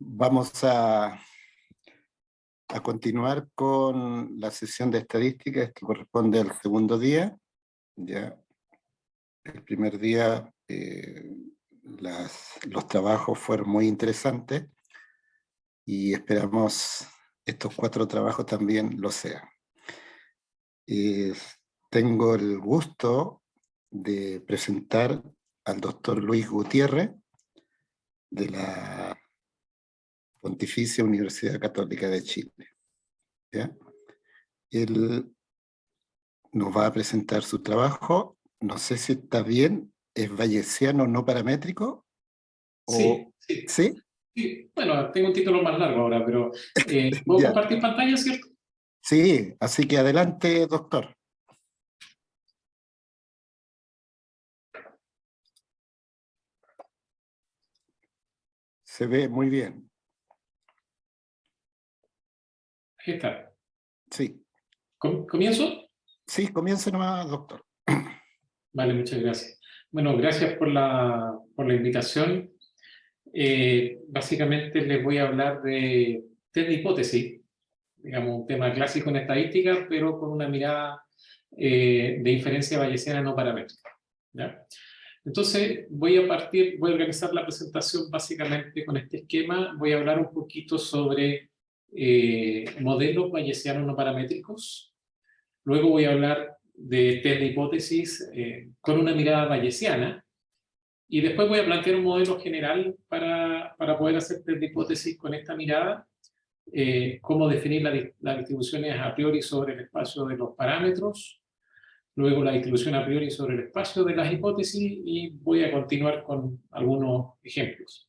Vamos a continuar con la sesión de estadística. Esto corresponde al segundo día. Ya el primer día los trabajos fueron muy interesantes y esperamos estos 4 trabajos también lo sean. Tengo el gusto de presentar al doctor Luis Gutiérrez de la Pontificia Universidad Católica de Chile. ¿Ya? Él nos va a presentar su trabajo. No sé si está bien, ¿es bayesiano no paramétrico? Sí, ¿Sí? sí. Bueno, tengo un título más largo ahora, pero ¿puedo Ya. compartir pantalla, cierto? Sí, así que adelante, doctor. Se ve muy bien. Ahí está. Sí. ¿Comienzo? Sí, comience nomás, doctor. Vale, muchas gracias. Bueno, gracias por la invitación. Básicamente les voy a hablar de test de hipótesis, digamos un tema clásico en estadística, pero con una mirada de inferencia bayesiana no paramétrica. ¿Ya? Entonces voy a organizar la presentación básicamente con este esquema. Voy a hablar un poquito sobre modelos bayesianos no paramétricos. Luego voy a hablar de test de hipótesis con una mirada bayesiana. Y después voy a plantear un modelo general para poder hacer test de hipótesis con esta mirada. Cómo definir las distribuciones a priori sobre el espacio de los parámetros, luego la distribución a priori sobre el espacio de las hipótesis y voy a continuar con algunos ejemplos.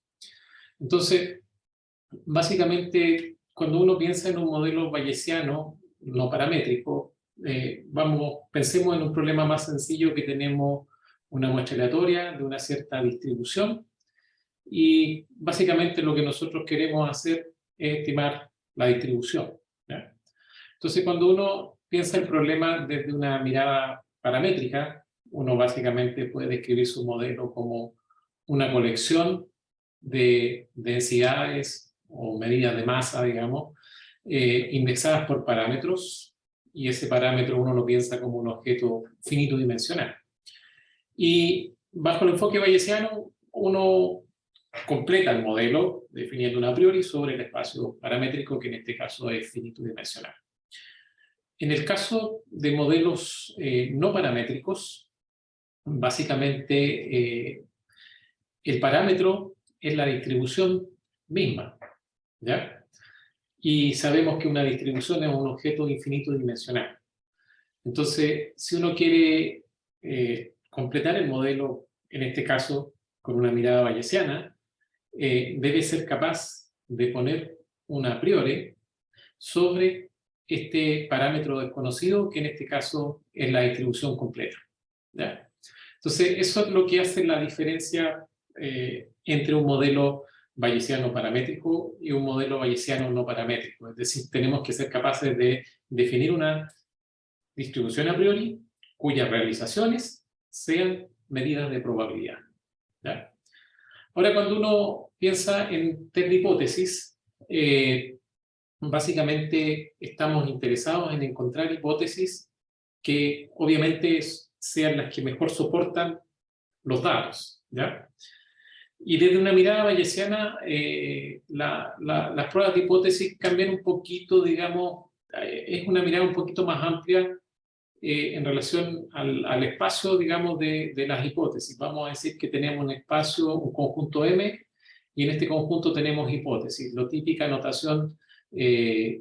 Entonces, básicamente, cuando uno piensa en un modelo bayesiano no paramétrico, pensemos en un problema más sencillo que tenemos una muestra aleatoria de una cierta distribución y básicamente lo que nosotros queremos hacer es estimar la distribución, ¿ya? Entonces, cuando uno piensa el problema desde una mirada paramétrica, uno básicamente puede describir su modelo como una colección de densidades o medidas de masa, digamos, indexadas por parámetros, y ese parámetro uno lo piensa como un objeto finito dimensional. Y bajo el enfoque bayesiano, uno completa el modelo definiendo un a priori sobre el espacio paramétrico, que en este caso es finito dimensional. En el caso de modelos no paramétricos, básicamente el parámetro es la distribución misma, ¿ya? Y sabemos que una distribución es un objeto infinito dimensional. Entonces, si uno quiere completar el modelo, en este caso con una mirada bayesiana, debe ser capaz de poner un a priori sobre este parámetro desconocido, que en este caso es la distribución completa, ¿ya? Entonces, eso es lo que hace la diferencia entre un modelo bayesiano paramétrico y un modelo bayesiano no paramétrico. Es decir, tenemos que ser capaces de definir una distribución a priori cuyas realizaciones sean medidas de probabilidad, ¿ya? Ahora, cuando uno piensa en test de hipótesis, básicamente estamos interesados en encontrar hipótesis que obviamente sean las que mejor soportan los datos, ¿ya? Y desde una mirada bayesiana, las pruebas de hipótesis cambian un poquito, digamos, es una mirada un poquito más amplia en relación al espacio, digamos, de las hipótesis. Vamos a decir que tenemos un espacio, un conjunto M, y en este conjunto tenemos hipótesis. Lo típica notación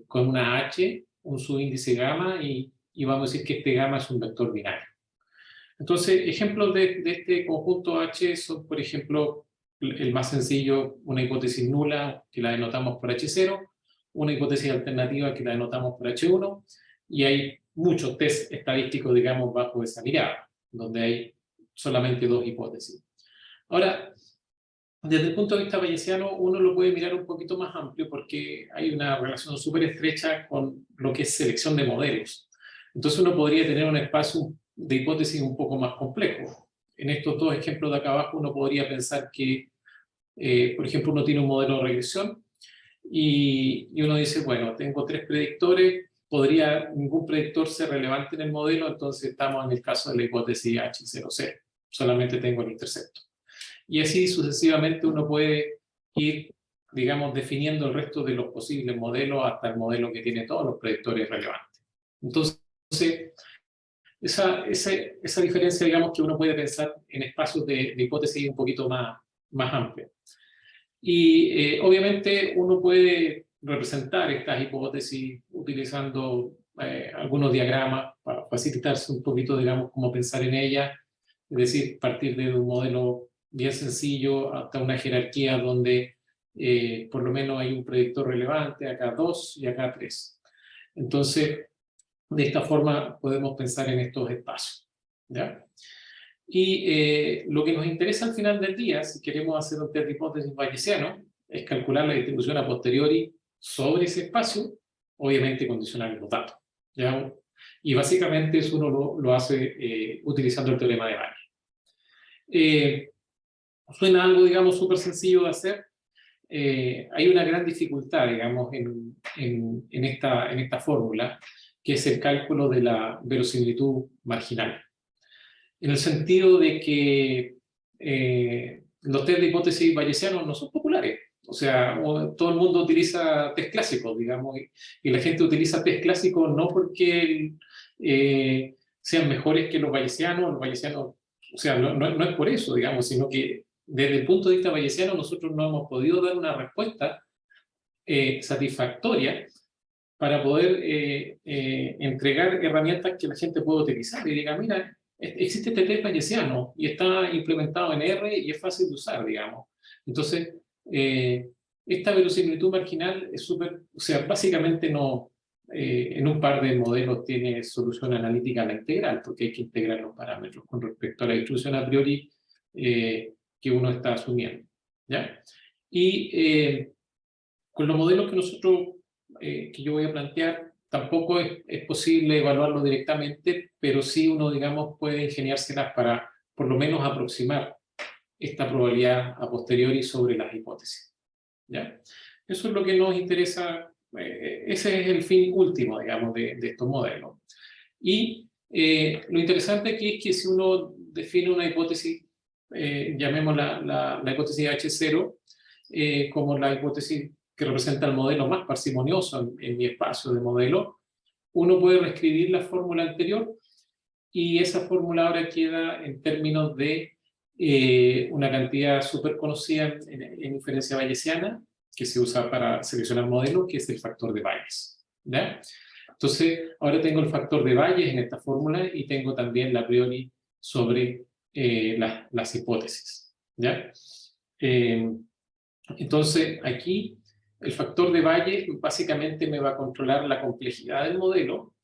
con una H, un subíndice gamma, y vamos a decir que este gamma es un vector binario. Entonces, ejemplos de este conjunto H son, por ejemplo, el más sencillo, una hipótesis nula que la denotamos por H0, una hipótesis alternativa que la denotamos por H1, y hay muchos test estadísticos, digamos, bajo esa mirada, donde hay solamente 2 hipótesis. Ahora, desde el punto de vista bayesiano, uno lo puede mirar un poquito más amplio porque hay una relación súper estrecha con lo que es selección de modelos. Entonces uno podría tener un espacio de hipótesis un poco más complejo. En estos 2 ejemplos de acá abajo uno podría pensar que, por ejemplo, uno tiene un modelo de regresión y uno dice, bueno, tengo 3 predictores, podría ningún predictor ser relevante en el modelo, entonces estamos en el caso de la hipótesis H00, solamente tengo el intercepto. Y así sucesivamente uno puede ir, digamos, definiendo el resto de los posibles modelos hasta el modelo que tiene todos los predictores relevantes. Entonces, esa diferencia, digamos, que uno puede pensar en espacios de hipótesis un poquito más amplios. Y obviamente uno puede representar estas hipótesis utilizando algunos diagramas para facilitarse un poquito, digamos, cómo pensar en ellas, es decir, partir de un modelo bien sencillo hasta una jerarquía donde por lo menos hay un predictor relevante, acá 2 y acá 3. Entonces, de esta forma podemos pensar en estos espacios, ¿ya? Y lo que nos interesa al final del día, si queremos hacer un test de hipótesis bayesiano, es calcular la distribución a posteriori sobre ese espacio, obviamente condicionar los datos, ¿ya? Y básicamente eso uno lo hace utilizando el teorema de Bayes. Suena algo, digamos, súper sencillo de hacer. Hay una gran dificultad, digamos, en esta fórmula, que es el cálculo de la verosimilitud marginal. En el sentido de que los test de hipótesis bayesianos no son populares. O sea, todo el mundo utiliza test clásicos, digamos, y la gente utiliza test clásicos no porque sean mejores que los bayesianos, o sea, no es por eso, digamos, sino que desde el punto de vista bayesiano nosotros no hemos podido dar una respuesta satisfactoria para poder entregar herramientas que la gente pueda utilizar y diga, mira, existe este test bayesiano y está implementado en R y es fácil de usar, digamos. Entonces, esta verosimilitud marginal es súper, o sea, básicamente no, en un par de modelos tiene solución analítica a la integral, porque hay que integrar los parámetros con respecto a la distribución a priori que uno está asumiendo, ¿ya? Y con los modelos que nosotros, que yo voy a plantear, tampoco es posible evaluarlo directamente, pero sí uno, digamos, puede ingeniárselas para, por lo menos, aproximar esta probabilidad a posteriori sobre las hipótesis, ¿ya? Eso es lo que nos interesa, ese es el fin último, digamos, de estos modelos. Y lo interesante aquí es que si uno define una hipótesis, llamémosla la hipótesis H0, como la hipótesis que representa el modelo más parsimonioso en mi espacio de modelo, uno puede reescribir la fórmula anterior y esa fórmula ahora queda en términos de una cantidad súper conocida en inferencia bayesiana que se usa para seleccionar modelos, que es el factor de Bayes, ¿ya? Entonces, ahora tengo el factor de Bayes en esta fórmula y tengo también la a priori sobre las hipótesis, ¿ya? Entonces, aquí el factor de Bayes básicamente me va a controlar la complejidad del modelo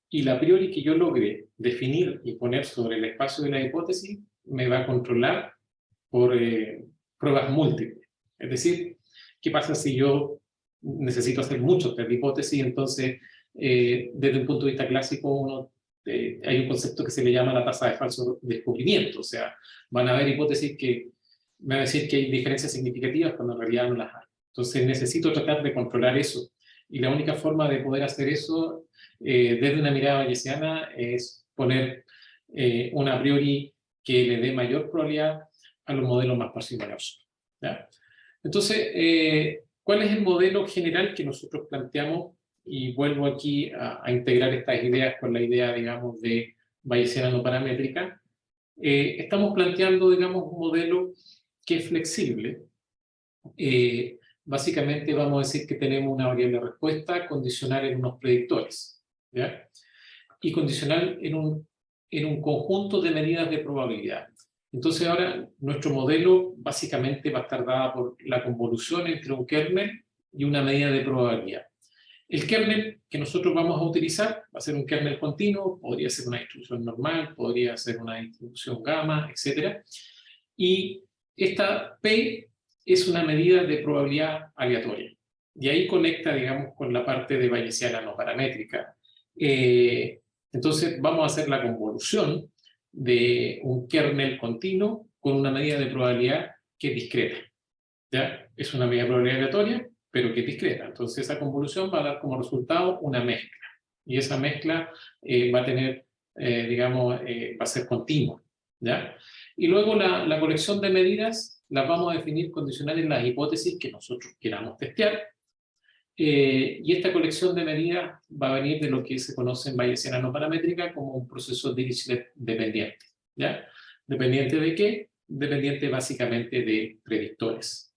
y la a priori que yo logre definir y poner sobre el espacio de la hipótesis me va a controlar por pruebas múltiples. Es decir, ¿qué pasa si yo necesito hacer muchos test de hipótesis? Entonces, desde un punto de vista clásico, hay un concepto que se le llama la tasa de falso descubrimiento. O sea, van a haber hipótesis que me van a decir que hay diferencias significativas cuando en realidad no las hay. Entonces necesito tratar de controlar eso. Y la única forma de poder hacer eso desde una mirada bayesiana es poner una a priori que le dé mayor probabilidad a los modelos más parsimoniosos, ¿ya? Entonces, ¿cuál es el modelo general que nosotros planteamos? Y vuelvo aquí a integrar estas ideas con la idea, digamos, de bayesiana no paramétrica. Estamos planteando, digamos, un modelo que es flexible. Básicamente vamos a decir que tenemos una variable de respuesta condicional en unos predictores, ¿ya? Y condicional en un conjunto de medidas de probabilidad. Entonces ahora nuestro modelo básicamente va a estar dado por la convolución entre un kernel y una medida de probabilidad. El kernel que nosotros vamos a utilizar va a ser un kernel continuo, podría ser una distribución normal, podría ser una distribución gamma, etc. Y esta P es una medida de probabilidad aleatoria. Y ahí conecta, digamos, con la parte de bayesiana no paramétrica. Entonces vamos a hacer la convolución de un kernel continuo con una medida de probabilidad que es discreta, ¿ya? Es una medida de probabilidad aleatoria, pero que es discreta. Entonces esa convolución va a dar como resultado una mezcla. Y esa mezcla va a tener, digamos, va a ser continua, ¿ya? Y luego la colección de medidas las vamos a definir condicional en las hipótesis que nosotros queramos testear. Y esta colección de medidas va a venir de lo que se conoce en bayesiana no paramétrica como un proceso Dirichlet dependiente, ¿ya? ¿Dependiente de qué? Dependiente básicamente de predictores.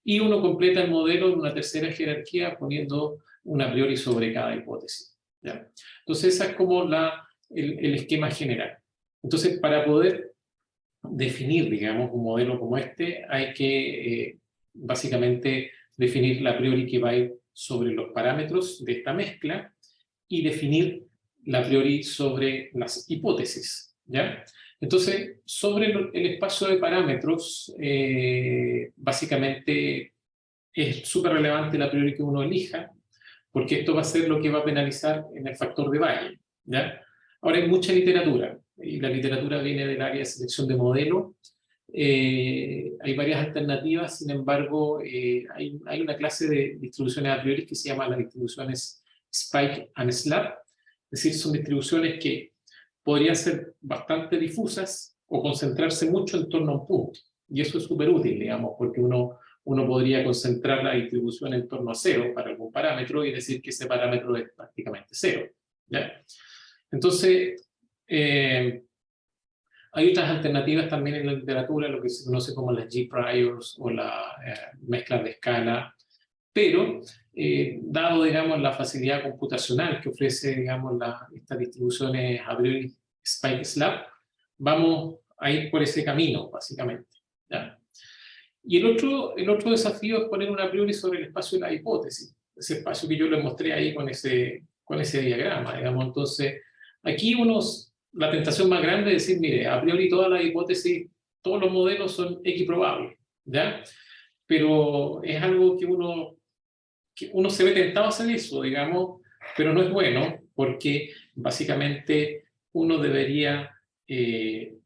Y uno completa el modelo en una tercera jerarquía poniendo un a priori sobre cada hipótesis, ¿ya? Entonces esa es como el esquema general. Entonces para poder definir, digamos, un modelo como este, hay que básicamente definir la a priori que va a ir sobre los parámetros de esta mezcla y definir la a priori sobre las hipótesis, ¿ya? Entonces, sobre el espacio de parámetros, básicamente es súper relevante la a priori que uno elija, porque esto va a ser lo que va a penalizar en el factor de Bayes, ¿ya? Ahora hay mucha literatura, y la literatura viene del área de selección de modelo. Hay varias alternativas, sin embargo, hay una clase de distribuciones a priori que se llama las distribuciones Spike and Slab, es decir, son distribuciones que podrían ser bastante difusas o concentrarse mucho en torno a un punto. Y eso es súper útil, digamos, porque uno podría concentrar la distribución en torno a cero para algún parámetro y decir que ese parámetro es prácticamente cero, ¿ya? Entonces, hay otras alternativas también en la literatura, lo que se conoce como las G-priors o las mezclas de escala, pero dado, digamos, la facilidad computacional que ofrece, digamos, estas distribuciones a priori Spike Slab, vamos a ir por ese camino, básicamente, ¿ya? Y el otro desafío es poner una a priori sobre el espacio de la hipótesis, ese espacio que yo les mostré ahí con ese diagrama, digamos. Entonces, aquí la tentación más grande es decir, mire, a priori todas las hipótesis, todos los modelos son equiprobables, ¿ya? Pero es algo que uno se ve tentado a hacer eso, digamos, pero no es bueno, porque básicamente uno debería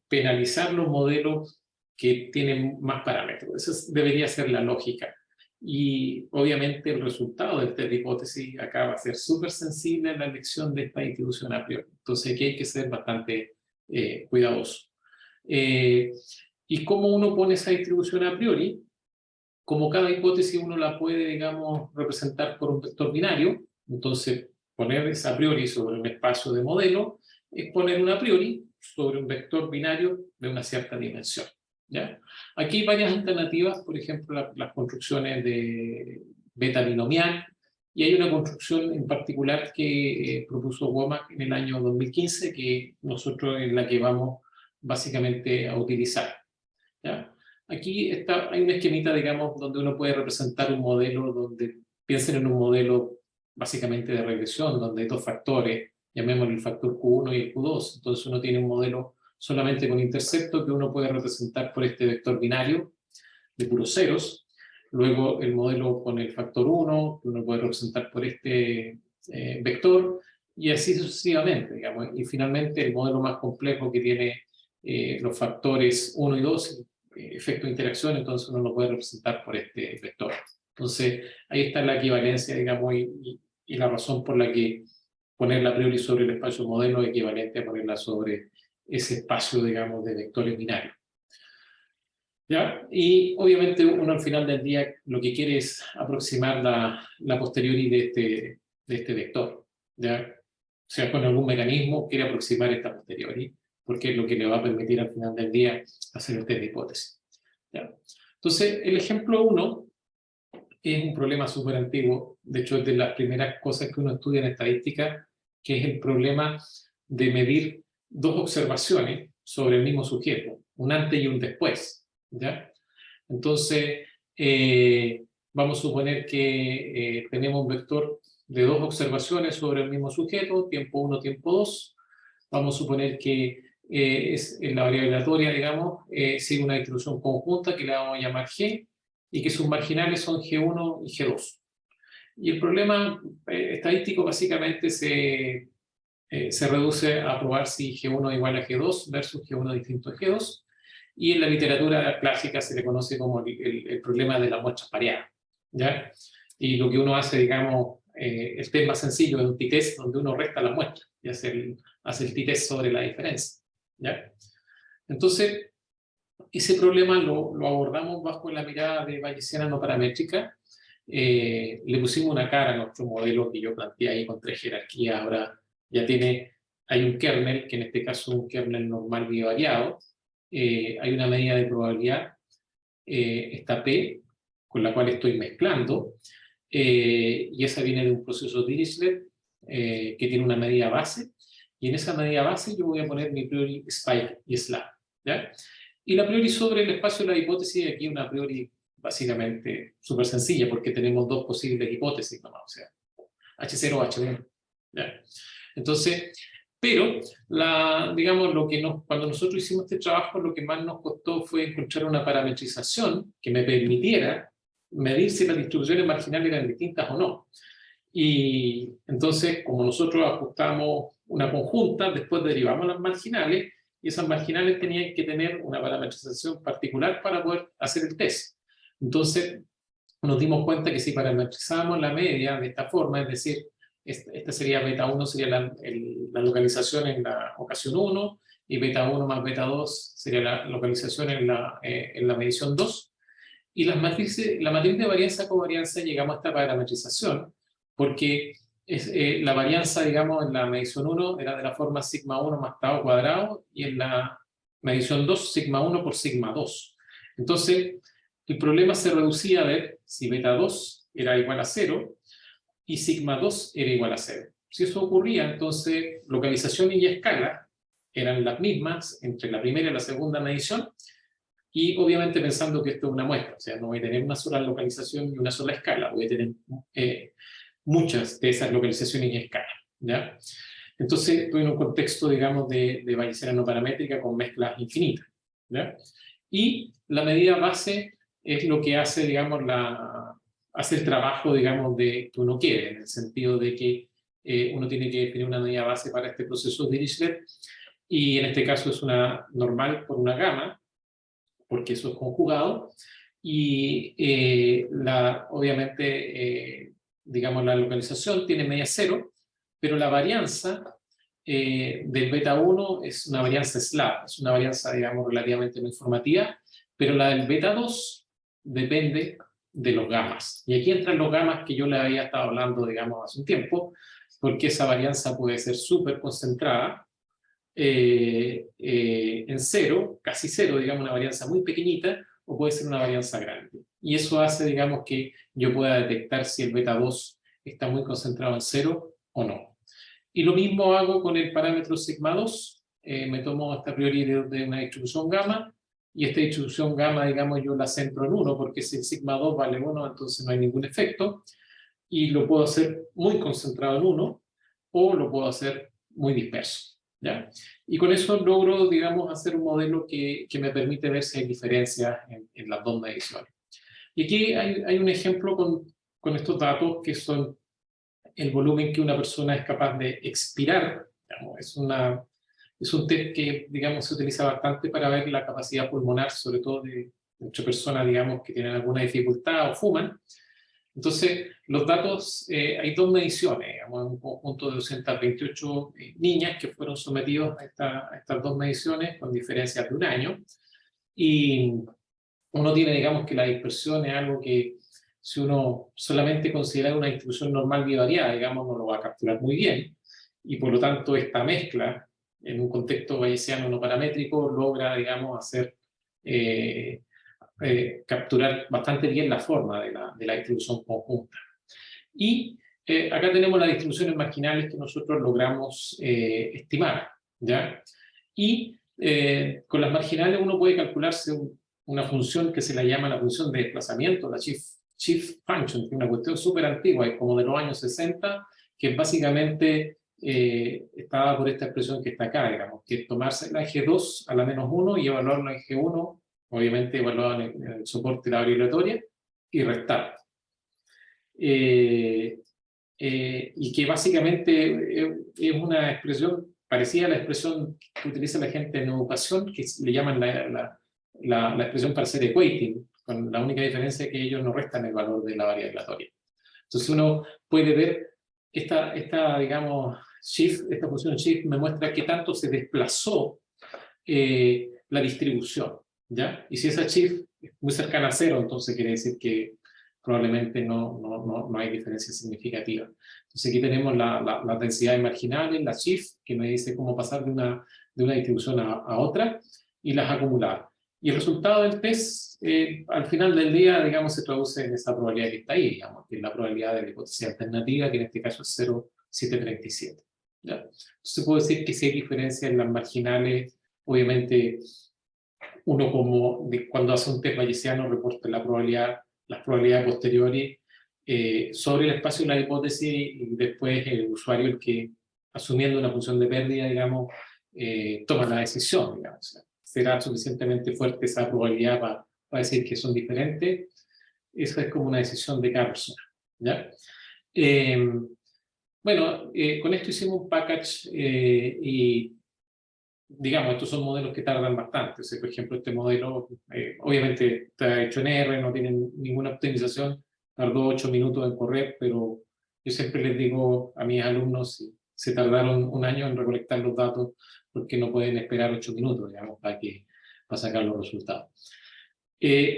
penalizar los modelos que tienen más parámetros. Esa debería ser la lógica. Y obviamente el resultado de esta hipótesis acá va a ser súper sensible a la elección de esta distribución a priori. Entonces aquí hay que ser bastante cuidadoso. ¿Y cómo uno pone esa distribución a priori? Como cada hipótesis uno la puede, digamos, representar por un vector binario, entonces poner esa a priori sobre un espacio de modelo es poner una a priori sobre un vector binario de una cierta dimensión, ¿ya? Aquí hay varias alternativas, por ejemplo, las construcciones de beta binomial, y hay una construcción en particular que propuso Womack en el año 2015, que nosotros es la que vamos básicamente a utilizar, ¿ya? Aquí hay una esquemita, digamos, donde uno puede representar un modelo, donde piensen en un modelo básicamente de regresión, donde hay dos factores, llamémosle el factor Q1 y el Q2. Entonces uno tiene un modelo solamente con intercepto que uno puede representar por este vector binario de puros ceros. Luego el modelo con el factor 1, que uno puede representar por este vector, y así sucesivamente, digamos. Y finalmente el modelo más complejo que tiene los factores 1 y 2, efecto de interacción, entonces uno lo puede representar por este vector. Entonces, ahí está la equivalencia, digamos, y la razón por la que ponerla a priori sobre el espacio modelo es equivalente a ponerla sobre ese espacio, digamos, de vectores binarios, ¿ya? Y obviamente uno al final del día lo que quiere es aproximar la posteriori de este vector, ¿ya? O sea, con algún mecanismo quiere aproximar esta posteriori, porque es lo que le va a permitir al final del día hacer el test de hipótesis, ¿ya? Entonces, el ejemplo 1 es un problema súper antiguo, de hecho es de las primeras cosas que uno estudia en estadística, que es el problema de medir dos observaciones sobre el mismo sujeto, un antes y un después, ¿ya? Entonces, vamos a suponer que tenemos un vector de dos observaciones sobre el mismo sujeto, tiempo 1, tiempo 2. Vamos a suponer que en la variable aleatoria, digamos, sigue una distribución conjunta que le vamos a llamar G, y que sus marginales son G1 y G2. Y el problema estadístico básicamente se reduce a probar si G1 igual a G2 versus G1 distinto a G2, y en la literatura clásica se le conoce como el problema de las muestras pareadas, ¿ya? y lo que uno hace, digamos, el test más sencillo es un t-test donde uno resta las muestras y hace el t-test sobre la diferencia, ¿ya? Entonces, ese problema lo abordamos bajo la mirada de bayesiana no paramétrica. Le pusimos una cara a nuestro modelo que yo planteé ahí con 3 jerarquías. Ahora ya hay un kernel, que en este caso es un kernel normal bivariado. Hay una medida de probabilidad, esta P, con la cual estoy mezclando, y esa viene de un proceso Dirichlet que tiene una medida base, y en esa medida base yo voy a poner mi priori, spike y slab, ¿ya? Y la priori sobre el espacio de la hipótesis, aquí una priori básicamente súper sencilla, porque tenemos 2 posibles hipótesis nomás, o sea, H0 o H1, ¿ya? Entonces, pero, digamos, cuando nosotros hicimos este trabajo, lo que más nos costó fue encontrar una parametrización que me permitiera medir si las distribuciones marginales eran distintas o no. Y entonces, como nosotros ajustamos una conjunta, después derivamos las marginales, y esas marginales tenían que tener una parametrización particular para poder hacer el test. Entonces, nos dimos cuenta que si parametrizábamos la media de esta forma, es decir, esta sería beta 1, sería la localización en la ocasión 1, y beta 1 más beta 2 sería la localización en la medición 2. Y la matriz de varianza covarianza llegamos a esta parametrización porque la varianza, digamos, en la medición 1 era de la forma sigma 1 más tau cuadrado, y en la medición 2 sigma 1 por sigma 2. Entonces, el problema se reducía a ver si beta 2 era igual a 0 y sigma 2 era igual a 0. Si eso ocurría, entonces localización y escala eran las mismas entre la primera y la segunda medición, y obviamente pensando que esto es una muestra, o sea, no voy a tener una sola localización y una sola escala, voy a tener muchas de esas localizaciones y escalas, ¿ya? Entonces, estoy en un contexto, digamos, de bayesiana no paramétrica con mezclas infinitas, ¿ya? Y la medida base es lo que hace, digamos, hace el trabajo, digamos, que uno quiere, en el sentido de que uno tiene que definir una medida base para este proceso de Dirichlet, y en este caso es una normal por una gama, porque eso es conjugado, y obviamente, digamos, la localización tiene media 0, pero la varianza del beta 1 es una varianza slab, es una varianza, digamos, relativamente no informativa, pero la del beta 2 depende de los gamas. Y aquí entran los gamas que yo le había estado hablando, digamos, hace un tiempo, porque esa varianza puede ser súper concentrada, en 0, casi 0, digamos, una varianza muy pequeñita, o puede ser una varianza grande. Y eso hace, digamos, que yo pueda detectar si el beta 2 está muy concentrado en 0 o no. Y lo mismo hago con el parámetro sigma 2. Me tomo esta priori de una distribución gamma, y esta distribución gamma, digamos, yo la centro en 1, porque si el sigma 2 vale 1, entonces no hay ningún efecto, y lo puedo hacer muy concentrado en 1, o lo puedo hacer muy disperso, ¿ya? Y con eso logro, digamos, hacer un modelo que me permite ver si hay diferencias en las 2 mediciones. Y aquí hay un ejemplo con estos datos, que son el volumen que una persona es capaz de expirar, digamos. Es un test que, digamos, se utiliza bastante para ver la capacidad pulmonar, sobre todo de muchas personas, digamos, que tienen alguna dificultad o fuman. Entonces, los datos, hay 2 mediciones, digamos, un conjunto de 228 niñas que fueron sometidos a estas 2 mediciones con diferencias de 1 año, y uno tiene, digamos, que la dispersión es algo que, si uno solamente considera una distribución normal bivariada, digamos, no lo va a capturar muy bien, y por lo tanto esta mezcla, en un contexto bayesiano no paramétrico, logra, digamos, capturar bastante bien la forma de la distribución conjunta. Y acá tenemos las distribuciones marginales que nosotros logramos estimar, ¿ya? Y con las marginales uno puede calcularse una función que se la llama la función de desplazamiento, la shift function, que es una cuestión súper antigua, es como de los años 60, que básicamente está dada por esta expresión que está acá, digamos, que es tomarse la eje 2 a la menos 1 y evaluar la eje 1, obviamente evaluado en el soporte de la variolatoria, y restar. Y que básicamente es una expresión parecida a la expresión que utiliza la gente en educación, que le llaman la expresión para hacer equating, con la única diferencia que ellos no restan el valor de la variolatoria. Entonces uno puede ver digamos, shift, esta función shift me muestra qué tanto se desplazó la distribución, ¿ya? Y si esa shift es muy cercana a cero, entonces quiere decir que probablemente no hay diferencia significativa. Entonces aquí tenemos las densidades marginales, la shift, que me dice cómo pasar de una distribución a otra, y las acumuladas. Y el resultado del test, al final del día, digamos, se traduce en esa probabilidad que está ahí, digamos, que es la probabilidad de la hipótesis alternativa, que en este caso es 0,737. ¿Ya? Entonces puedo decir que si hay diferencia en las marginales, obviamente uno cuando hace un test bayesiano reporta las probabilidades posteriores sobre el espacio de la hipótesis, y después el usuario el que, asumiendo una función de pérdida, digamos, toma la decisión, digamos. ¿Será suficientemente fuerte esa probabilidad para decir que son diferentes? Esa es como una decisión de cada persona, ¿ya? Bueno, con esto hicimos un package y digamos, estos son modelos que tardan bastante. O sea, por ejemplo, este modelo obviamente está hecho en R, no tiene ninguna optimización, tardó 8 minutos en correr, pero yo siempre les digo a mis alumnos, si se tardaron un año en recolectar los datos, porque no pueden esperar 8 minutos, digamos, para sacar los resultados.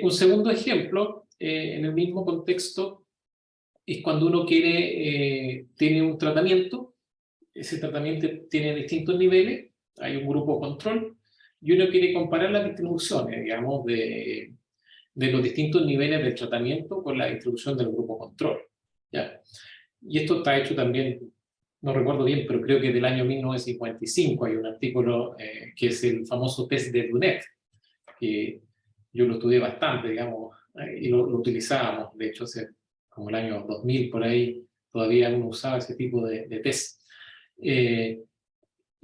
Un segundo ejemplo, en el mismo contexto, es cuando uno tiene un tratamiento. Ese tratamiento tiene distintos niveles, hay un grupo control, y uno quiere comparar las distribuciones, digamos, de los distintos niveles del tratamiento con la distribución del grupo control, ¿ya? Y esto está hecho también, no recuerdo bien, pero creo que del año 1955 hay un artículo que es el famoso test de Dunet, que yo lo estudié bastante, digamos, y lo utilizábamos, de hecho, hace como el año 2000 por ahí, todavía uno usaba ese tipo de test.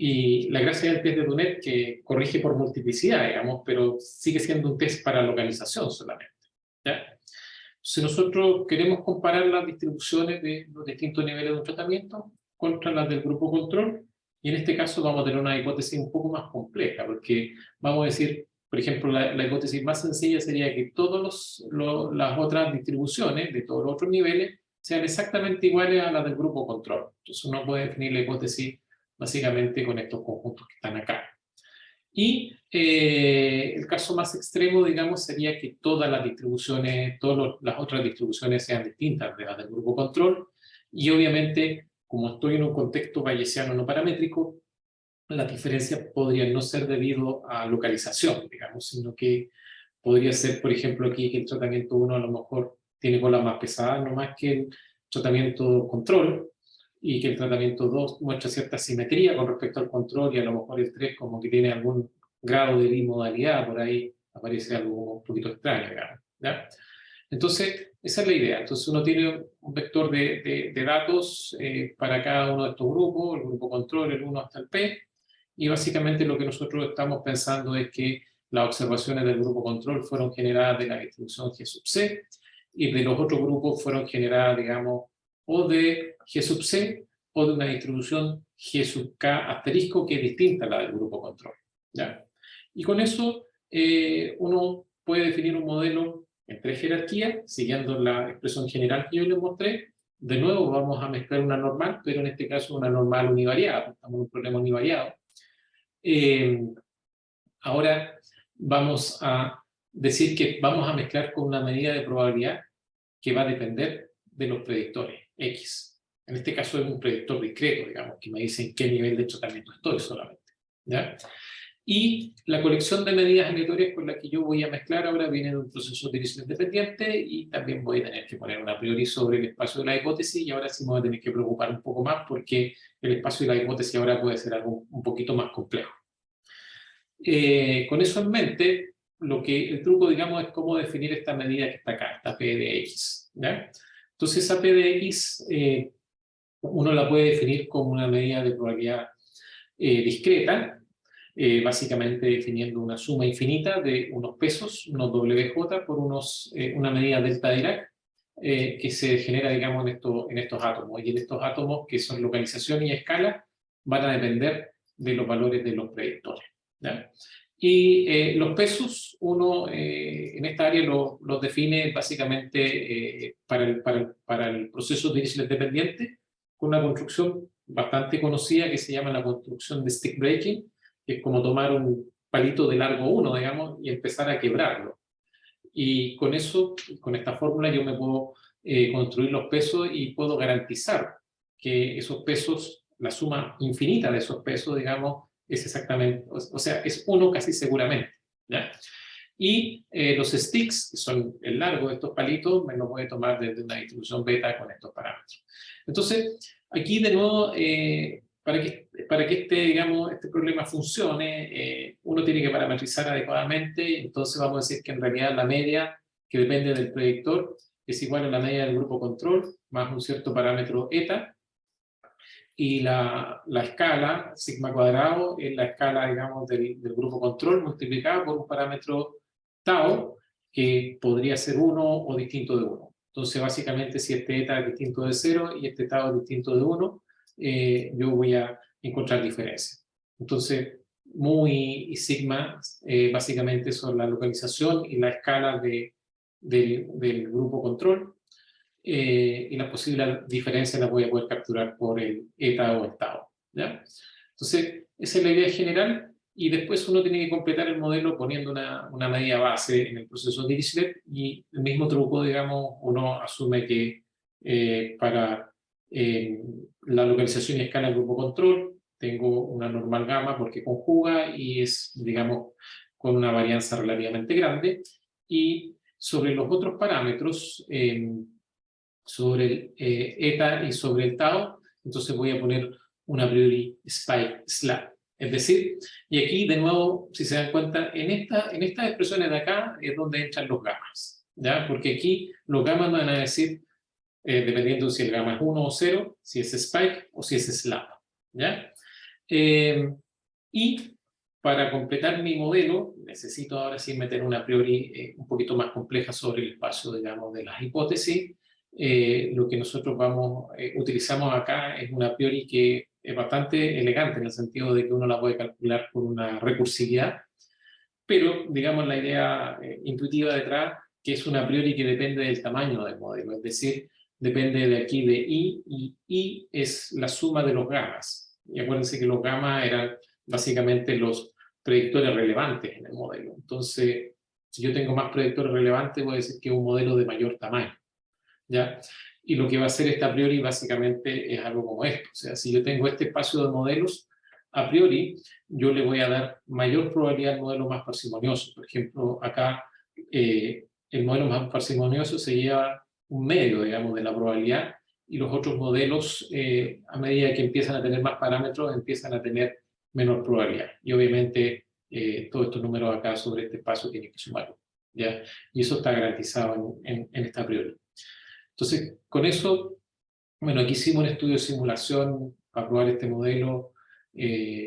Y la gracia del test de Dunet que corrige por multiplicidad, digamos, pero sigue siendo un test para localización solamente, ¿ya? Si nosotros queremos comparar las distribuciones de los distintos niveles de un tratamiento contra las del grupo control, y en este caso vamos a tener una hipótesis un poco más compleja, porque vamos a decir, por ejemplo, la hipótesis más sencilla sería que todas las otras distribuciones de todos los otros niveles sean exactamente iguales a las del grupo control. Entonces uno puede definir la hipótesis básicamente con estos conjuntos que están acá. Y el caso más extremo, digamos, sería que todas las distribuciones, todas las otras distribuciones sean distintas de las del grupo control, y obviamente, como estoy en un contexto bayesiano no paramétrico, las diferencias podrían no ser debido a localización, digamos, sino que podría ser, por ejemplo, aquí que el tratamiento 1 a lo mejor tiene cola más pesada, no más que el tratamiento control, y que el tratamiento 2 muestra cierta simetría con respecto al control, y a lo mejor el 3 como que tiene algún grado de bimodalidad, por ahí aparece algo un poquito extraño, digamos, ¿ya? Entonces, esa es la idea. Entonces uno tiene un vector de datos para cada uno de estos grupos, el grupo control, el 1 hasta el P, y básicamente lo que nosotros estamos pensando es que las observaciones del grupo control fueron generadas de la distribución G sub C, y de los otros grupos fueron generadas, digamos, o de G sub C o de una distribución G sub K asterisco que es distinta a la del grupo control, ¿ya? Y con eso uno puede definir un modelo en 3 jerarquías, siguiendo la expresión general que yo les mostré. De nuevo vamos a mezclar una normal, pero en este caso una normal univariada, estamos en un problema univariado. Ahora vamos a decir que vamos a mezclar con una medida de probabilidad que va a depender de los predictores X. En este caso es un predictor discreto, digamos, que me dice en qué nivel de tratamiento estoy solamente, ¿ya? Y la colección de medidas aleatorias con la que yo voy a mezclar ahora viene de un proceso de división independiente, y también voy a tener que poner una a priori sobre el espacio de la hipótesis, y ahora sí me voy a tener que preocupar un poco más porque el espacio de la hipótesis ahora puede ser algo un poquito más complejo. Con eso en mente, el truco, digamos, es cómo definir esta medida que está acá, esta P de X, ¿ya? Entonces esa P de X uno la puede definir como una medida de probabilidad discreta, básicamente definiendo una suma infinita de unos pesos, unos WJ, por una medida delta Dirac, que se genera, digamos, en estos átomos. Y en estos átomos, que son localización y escala, van a depender de los valores de los predictores, ¿ya? Y los pesos, uno en esta área los define básicamente para el proceso de Dirichlet dependiente, con una construcción bastante conocida que se llama la construcción de stick breaking, que es como tomar un palito de largo 1, digamos, y empezar a quebrarlo. Y con eso, con esta fórmula, yo me puedo construir los pesos y puedo garantizar que esos pesos, la suma infinita de esos pesos, digamos, es exactamente, o sea, es 1 casi seguramente, ¿ya? Y los sticks, que son el largo de estos palitos, me lo voy a tomar desde una distribución beta con estos parámetros. Entonces, aquí de nuevo, para que digamos, este problema funcione, uno tiene que parametrizar adecuadamente. Entonces vamos a decir que en realidad la media, que depende del predictor, es igual a la media del grupo control, más un cierto parámetro eta, y la escala, sigma cuadrado, es la escala, digamos, del grupo control multiplicada por un parámetro tau, que podría ser 1 o distinto de 1. Entonces, básicamente, si este eta es distinto de 0 y este tau es distinto de 1, yo voy a encontrar diferencias. Entonces, mu y sigma básicamente son la localización y la escala del grupo control. Y las posibles diferencias las voy a poder capturar por el eta o el tau, ¿ya? Entonces, esa es la idea general, y después uno tiene que completar el modelo poniendo una medida base en el proceso de Dirichlet, y el mismo truco, digamos, uno asume que para la localización y escala del grupo control, tengo una normal gamma porque conjuga y es, digamos, con una varianza relativamente grande, y sobre los otros parámetros, sobre el eta y sobre el tau, entonces voy a poner un a priori spike slab. Es decir, y aquí de nuevo, si se dan cuenta, en estas expresiones de acá es donde entran los gamas, ¿ya? Porque aquí los gamas van a decir, dependiendo si el gamma es 1 o 0, si es spike o si es slab, ¿ya? Y para completar mi modelo, necesito ahora sí meter una a priori un poquito más compleja sobre el espacio, digamos, de las hipótesis. Lo que nosotros utilizamos acá es una a priori que es bastante elegante en el sentido de que uno la puede calcular con una recursividad, pero digamos la idea intuitiva detrás, que es una a priori que depende del tamaño del modelo, es decir, depende de aquí de I, y I es la suma de los gamas. Y acuérdense que los gamas eran básicamente los predictores relevantes en el modelo. Entonces, si yo tengo más predictores relevantes, voy a decir que es un modelo de mayor tamaño, ¿ya? Y lo que va a hacer esta a priori básicamente es algo como esto. O sea, si yo tengo este espacio de modelos, a priori yo le voy a dar mayor probabilidad al modelo más parsimonioso. Por ejemplo, acá el modelo más parsimonioso se lleva un medio, digamos, de la probabilidad, y los otros modelos, a medida que empiezan a tener más parámetros, empiezan a tener menor probabilidad. Y obviamente todos estos números acá sobre este espacio tienen que sumarlo, ¿ya? Y eso está garantizado en esta a priori. Entonces, con eso, bueno, aquí hicimos un estudio de simulación para probar este modelo.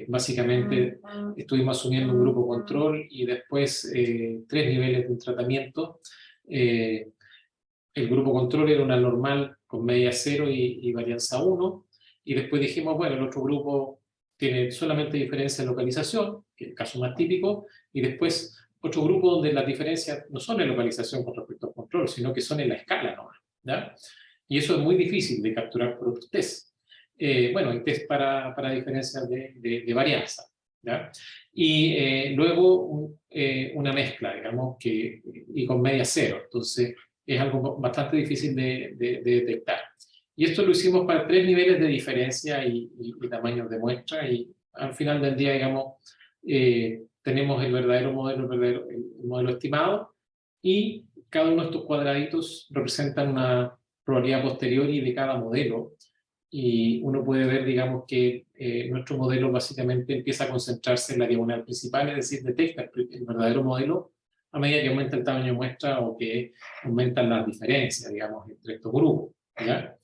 Básicamente estuvimos asumiendo un grupo control y después 3 niveles de tratamiento. El grupo control era una normal con media 0 y varianza 1. Y después dijimos, bueno, el otro grupo tiene solamente diferencia en localización, que es el caso más típico, y después otro grupo donde las diferencias no son en localización con respecto al control, sino que son en la escala nomás, ¿ya? Y eso es muy difícil de capturar por otros test. Bueno, hay test para diferencias de varianza, ¿ya? Y luego una mezcla, digamos, y con media 0. Entonces, es algo bastante difícil de detectar. Y esto lo hicimos para 3 niveles de diferencia y tamaños de muestra, y al final del día, digamos, tenemos el verdadero modelo, el modelo estimado, y cada uno de estos cuadraditos representan una probabilidad posteriori de cada modelo, y uno puede ver, digamos, que nuestro modelo básicamente empieza a concentrarse en la diagonal principal, es decir, detecta el verdadero modelo a medida que aumenta el tamaño de muestra o que aumentan las diferencias, digamos, entre estos grupos, ¿ya?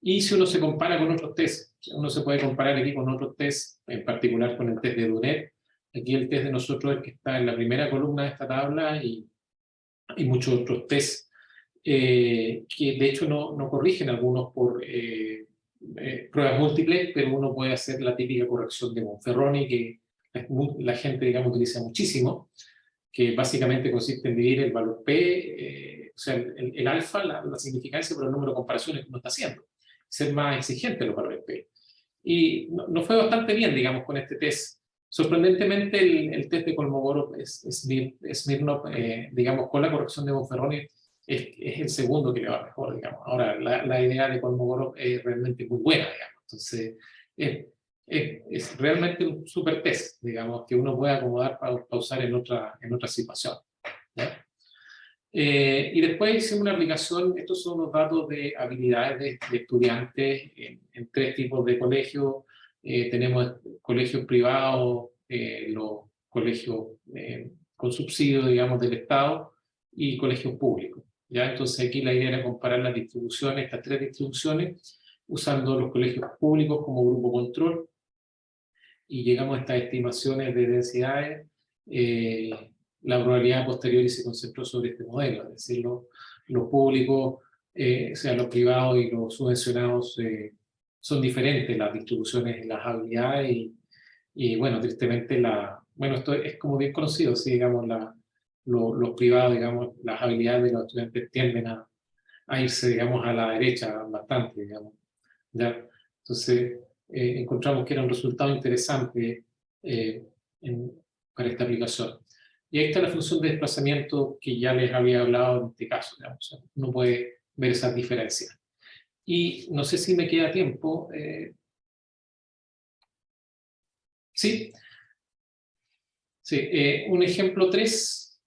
Y si uno se compara con otros tests, uno se puede comparar aquí con otros tests, en particular con el test de Dunet. Aquí el test de nosotros es que está en la primera columna de esta tabla, y muchos otros tests que de hecho no corrigen algunos por pruebas múltiples, pero uno puede hacer la típica corrección de Monferroni, que la gente, digamos, utiliza muchísimo, que básicamente consiste en dividir el valor P, o sea, el alfa, la significancia por el número de comparaciones que uno está haciendo, ser más exigente en los valores P. Y nos fue bastante bien, digamos, con este test. Sorprendentemente, el test de Kolmogorov-Smirnov, digamos, con la corrección de Bonferroni, es el segundo que le va mejor, digamos. Ahora, la idea de Kolmogorov es realmente muy buena, digamos. Entonces, es realmente un super test, digamos, que uno puede acomodar para usar en otra situación, ¿ya? Y después hicimos una aplicación. Estos son los datos de habilidades de estudiantes en 3 tipos de colegios. Tenemos colegios privados, los colegios con subsidio, digamos, del Estado, y colegios públicos, ¿ya? Entonces aquí la idea era comparar las distribuciones, estas 3 distribuciones, usando los colegios públicos como grupo control, y llegamos a estas estimaciones de densidades. La probabilidad posterior se concentró sobre este modelo, es decir, los públicos, o sea, los privados y los subvencionados, son diferentes las distribuciones en las habilidades, y bueno, tristemente, bueno, esto es como bien conocido, ¿sí? Digamos, los privados, digamos, las habilidades de los estudiantes tienden a irse, digamos, a la derecha bastante, digamos, ¿ya? Entonces, encontramos que era un resultado interesante para esta aplicación. Y ahí está la función de desplazamiento que ya les había hablado en este caso, digamos. O sea, uno puede ver esas diferencias. Y no sé si me queda tiempo. Sí, sí, un ejemplo 3,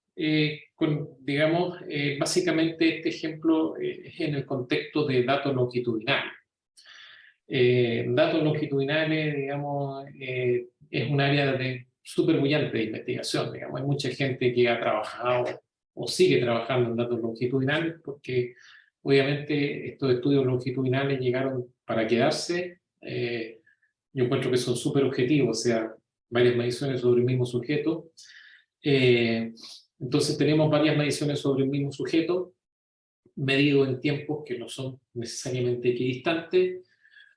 digamos, básicamente este ejemplo es en el contexto de datos longitudinales. Datos longitudinales, digamos, es un área súper bullante de investigación, digamos. Hay mucha gente que ha trabajado o sigue trabajando en datos longitudinales, porque obviamente estos estudios longitudinales llegaron para quedarse. Yo encuentro que son súper objetivos, o sea, varias mediciones sobre el mismo sujeto. Entonces tenemos varias mediciones sobre el mismo sujeto, medido en tiempos que no son necesariamente equidistantes.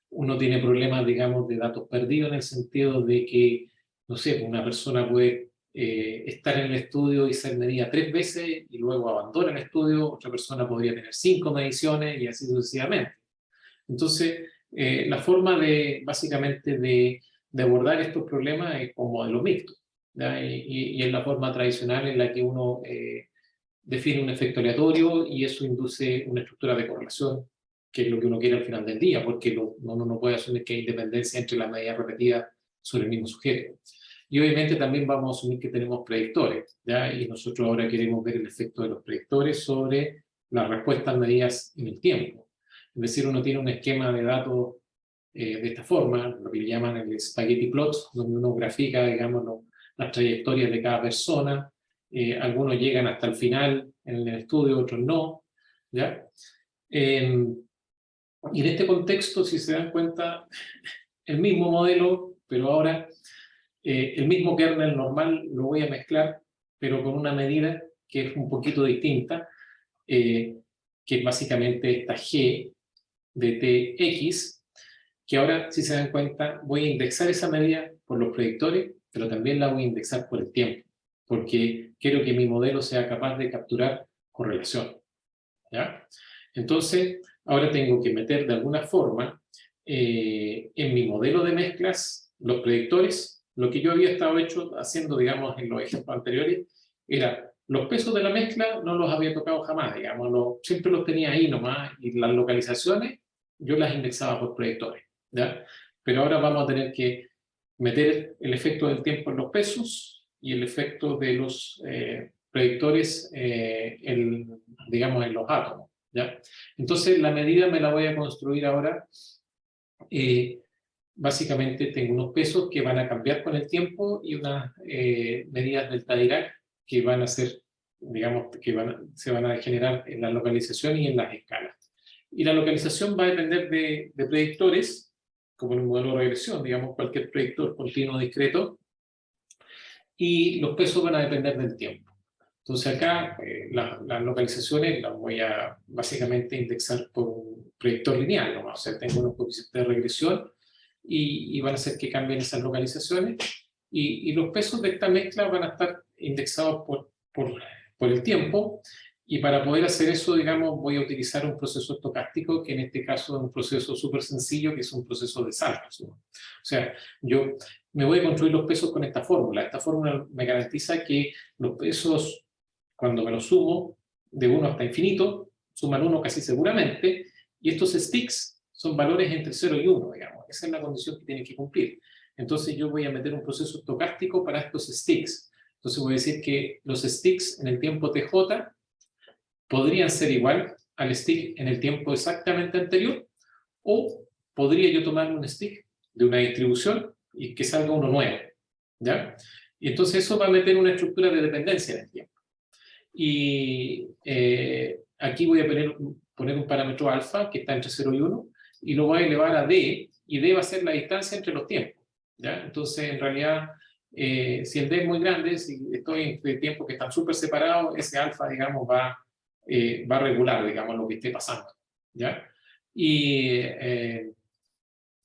Uno tiene problemas, digamos, de datos perdidos, en el sentido de que, no sé, una persona puede estar en el estudio y ser medida 3 veces y luego abandona el estudio. Otra persona podría tener 5 mediciones y así sucesivamente. Entonces, la forma básicamente de abordar estos problemas es con modelos mixtos, ¿ya? Y es la forma tradicional en la que uno define un efecto aleatorio, y eso induce una estructura de correlación, que es lo que uno quiere al final del día, porque uno no puede asumir que hay independencia entre las medidas repetidas sobre el mismo sujeto. Y obviamente también vamos a asumir que tenemos predictores, ¿ya? Y nosotros ahora queremos ver el efecto de los predictores sobre las respuestas medidas en el tiempo. Es decir, uno tiene un esquema de datos de esta forma, lo que llaman el spaghetti plot, donde uno grafica, digamos, las trayectorias de cada persona. Algunos llegan hasta el final en el estudio, otros no, ¿ya? Y en este contexto, si se dan cuenta, el mismo modelo, pero ahora el mismo kernel normal lo voy a mezclar, pero con una medida que es un poquito distinta, que es básicamente esta G de Tx, que ahora, si se dan cuenta, voy a indexar esa medida por los predictores, pero también la voy a indexar por el tiempo, porque quiero que mi modelo sea capaz de capturar correlación, ¿ya? Entonces, ahora tengo que meter de alguna forma en mi modelo de mezclas los predictores. Lo que yo había estado haciendo, digamos, en los ejemplos anteriores, era los pesos de la mezcla no los había tocado jamás, digamos, siempre los tenía ahí nomás, y las localizaciones yo las indexaba por predictores, ¿ya? Pero ahora vamos a tener que meter el efecto del tiempo en los pesos y el efecto de los predictores, digamos, en los átomos, ¿ya? Entonces la medida me la voy a construir ahora. Básicamente tengo unos pesos que van a cambiar con el tiempo, y unas medidas delta Dirac que van a ser, digamos, que se van a generar en la localización y en las escalas. Y la localización va a depender de predictores, como en un modelo de regresión, digamos, cualquier predictor continuo discreto, y los pesos van a depender del tiempo. Entonces acá las localizaciones las voy a básicamente indexar por un predictor lineal, ¿no? O sea, tengo unos coeficientes de regresión y van a hacer que cambien esas localizaciones. Y los pesos de esta mezcla van a estar indexados por el tiempo, y para poder hacer eso, digamos, voy a utilizar un proceso estocástico, que en este caso es un proceso súper sencillo, que es un proceso de saltos, ¿no? O sea, yo me voy a construir los pesos con esta fórmula. Esta fórmula me garantiza que los pesos, cuando me los sumo, de 1 hasta infinito, suman 1 casi seguramente, y estos sticks son valores entre 0 y 1, digamos. Esa es la condición que tienen que cumplir. Entonces yo voy a meter un proceso estocástico para estos sticks. Entonces voy a decir que los sticks en el tiempo TJ podrían ser igual al stick en el tiempo exactamente anterior, o podría yo tomar un stick de una distribución y que salga uno nuevo, ¿ya? Y entonces eso va a meter una estructura de dependencia del tiempo. Y aquí voy a poner un parámetro alfa que está entre 0 y 1, y lo voy a elevar a d, y d va a ser la distancia entre los tiempos, ¿ya? Entonces, en realidad, si el d es muy grande, si estoy entre tiempos que están súper separados, ese alfa, digamos, va a regular, digamos, lo que esté pasando, ¿ya? Y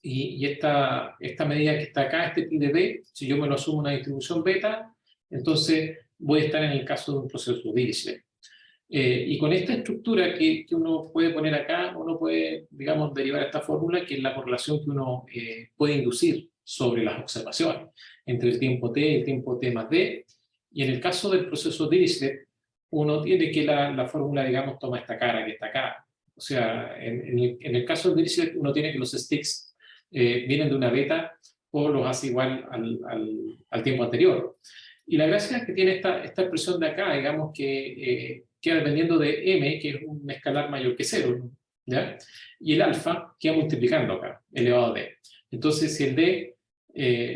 esta medida que está acá, este pi de b, si yo me lo asumo una distribución beta, entonces voy a estar en el caso de un proceso Dirichlet. Y con esta estructura que uno puede poner acá, uno puede, digamos, derivar esta fórmula, que es la correlación que uno puede inducir sobre las observaciones entre el tiempo t y el tiempo t más d. Y en el caso del proceso Dirichlet, uno tiene que la fórmula, digamos, toma esta cara que está acá. O sea, en el caso del Dirichlet, uno tiene que los sticks vienen de una beta o los hace igual al tiempo anterior. Y la gracia es que tiene esta expresión de acá, digamos, que queda dependiendo de m, que es un escalar mayor que 0, ¿ya? Y el alfa queda multiplicando acá, elevado a d. Entonces, si el d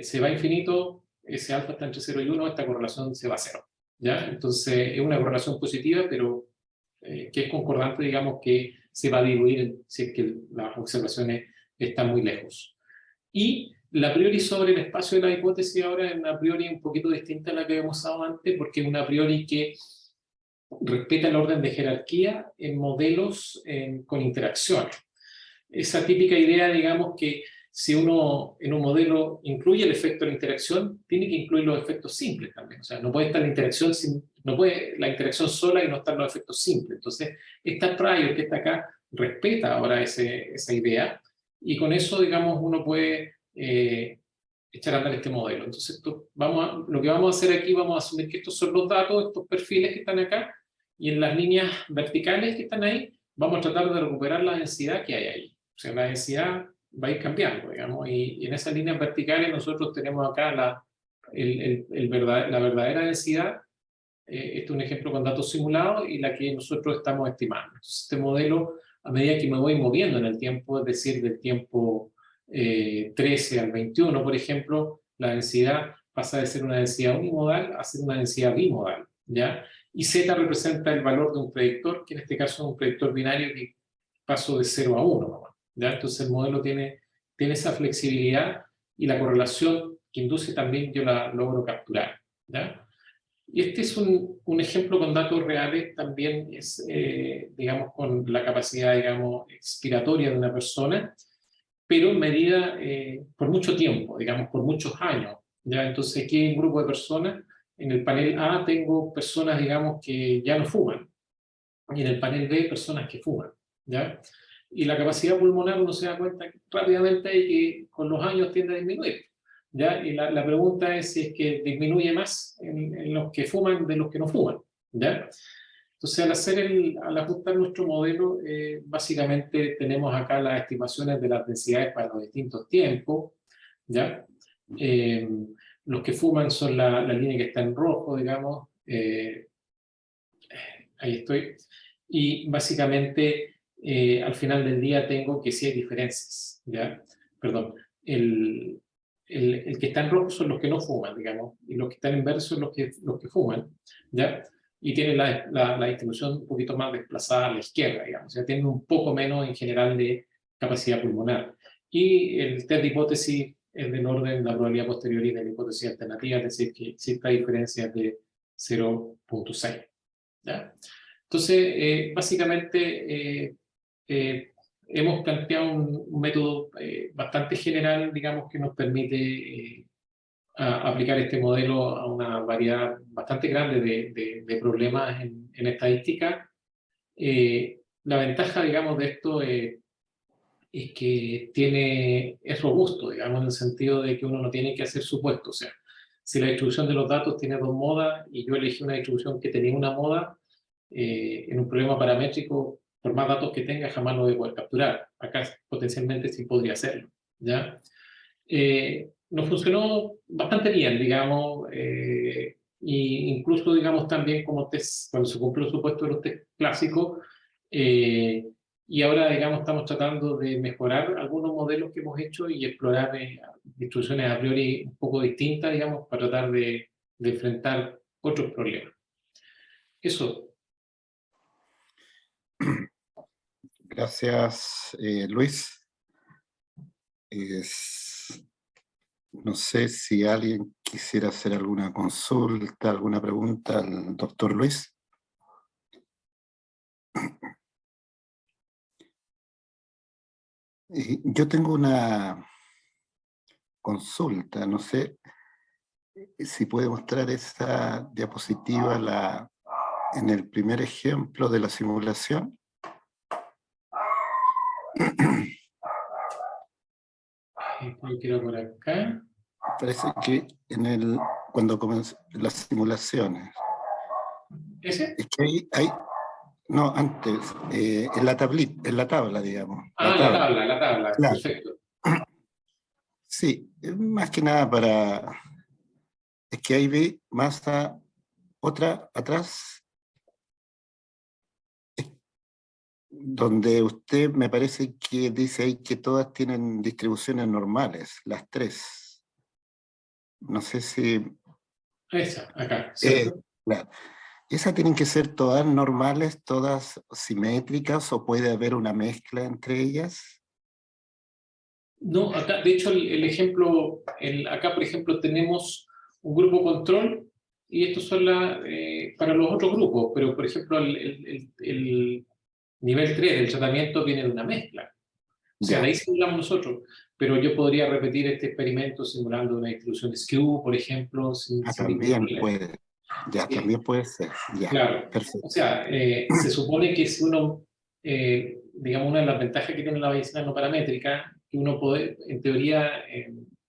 se va a infinito, ese alfa está entre 0 y 1, esta correlación se va a 0, ¿ya? Entonces, es una correlación positiva, pero que es concordante, digamos, que se va a diluir si es que las observaciones están muy lejos. Y la a priori sobre el espacio de la hipótesis ahora es una a priori un poquito distinta a la que habíamos usado antes, porque es una a priori que respeta el orden de jerarquía en modelos con interacciones. Esa típica idea, digamos, que si uno en un modelo incluye el efecto de la interacción, tiene que incluir los efectos simples también. O sea, no puede estar la interacción no puede la interacción sola y no estar los efectos simples. Entonces, esta prior que está acá respeta ahora esa idea, y con eso, digamos, uno puede echar a andar este modelo. Entonces, lo que vamos a hacer aquí, vamos a asumir que estos son los datos, estos perfiles que están acá, y en las líneas verticales que están ahí, vamos a tratar de recuperar la densidad que hay ahí. O sea, la densidad va a ir cambiando, digamos, y en esas líneas verticales nosotros tenemos acá la verdadera densidad. Este es un ejemplo con datos simulados y la que nosotros estamos estimando. Entonces, este modelo, a medida que me voy moviendo en el tiempo, es decir, del tiempo 13 al 21, por ejemplo, la densidad pasa de ser una densidad unimodal a ser una densidad bimodal, ¿ya? Y z representa el valor de un predictor, que en este caso es un predictor binario que pasó de 0 a 1, ¿ya? Entonces el modelo tiene esa flexibilidad, y la correlación que induce también yo la logro capturar, ¿ya? Y este es un ejemplo con datos reales, también es, digamos, con la capacidad, digamos, expiratoria de una persona, pero medida por mucho tiempo, digamos, por muchos años, ¿ya? Entonces aquí hay un grupo de personas. En el panel A tengo personas, digamos, que ya no fuman, y en el panel B personas que fuman, ¿ya? Y la capacidad pulmonar, uno se da cuenta rápidamente que con los años tiende a disminuir, ¿ya? Y la pregunta es si es que disminuye más en los que fuman de los que no fuman, ¿ya? Entonces, al ajustar nuestro modelo, básicamente tenemos acá las estimaciones de las densidades para los distintos tiempos, ¿ya? Los que fuman son la línea que está en rojo, digamos. Ahí estoy. Y básicamente, al final del día tengo que sí hay diferencias, ¿ya? Perdón. El que está en rojo son los que no fuman, digamos, y los que están en verde son los que fuman, ¿ya? Y tienen la distribución un poquito más desplazada a la izquierda, digamos, o sea, tienen un poco menos en general de capacidad pulmonar. Y el test de hipótesis es del orden de la probabilidad posterior y de la hipótesis alternativa, es decir, que exista diferencia de 0.6, ¿ya? Entonces, básicamente, hemos planteado un método bastante general, digamos, que nos permite a aplicar este modelo a una variedad bastante grande de problemas en estadística. La ventaja, digamos, de esto es que es robusto, digamos, en el sentido de que uno no tiene que hacer supuestos. O sea, si la distribución de los datos tiene dos modas y yo elegí una distribución que tenía una moda, en un problema paramétrico, por más datos que tenga, jamás lo voy a poder capturar. Acá potencialmente sí podría hacerlo, ¿ya? Nos funcionó bastante bien, digamos, y incluso, digamos, también como test, cuando se cumplió el supuesto de los test clásicos, eh, y ahora, digamos, estamos tratando de mejorar algunos modelos que hemos hecho y explorar distribuciones a priori un poco distintas, digamos, para tratar de enfrentar otros problemas. Eso. Gracias, Luis. No sé si alguien quisiera hacer alguna consulta, alguna pregunta al doctor Luis. Yo tengo una consulta, no sé si puede mostrar esa diapositiva en el primer ejemplo de la simulación. Lo quiero por acá. Parece que cuando comenzó las simulaciones, ¿Ese? es que no, antes, en la tabla, digamos, la Ah, tabla. la tabla, Claro, perfecto. sí, más que nada es que ahí vi más otra atrás, donde usted me parece que dice ahí que todas tienen distribuciones normales, las tres. No sé si... Esa, acá, eh, ¿cierto? claro. ¿Esas tienen que ser todas normales, todas simétricas o puede haber una mezcla entre ellas? No, acá, de hecho, el ejemplo, acá, por ejemplo, tenemos un grupo control y estos son para los otros grupos, pero, por ejemplo, el nivel 3 del tratamiento viene de una mezcla. O sea, de Ya, ahí simulamos nosotros, pero yo podría repetir este experimento simulando una distribución skew, por ejemplo, sin ningún también problema. puede, ya, Eh, también puede ser, ya, Claro, o perfecto. sea, se supone que si uno, digamos, una de las ventajas que tiene la medicina no paramétrica, que uno puede, en teoría,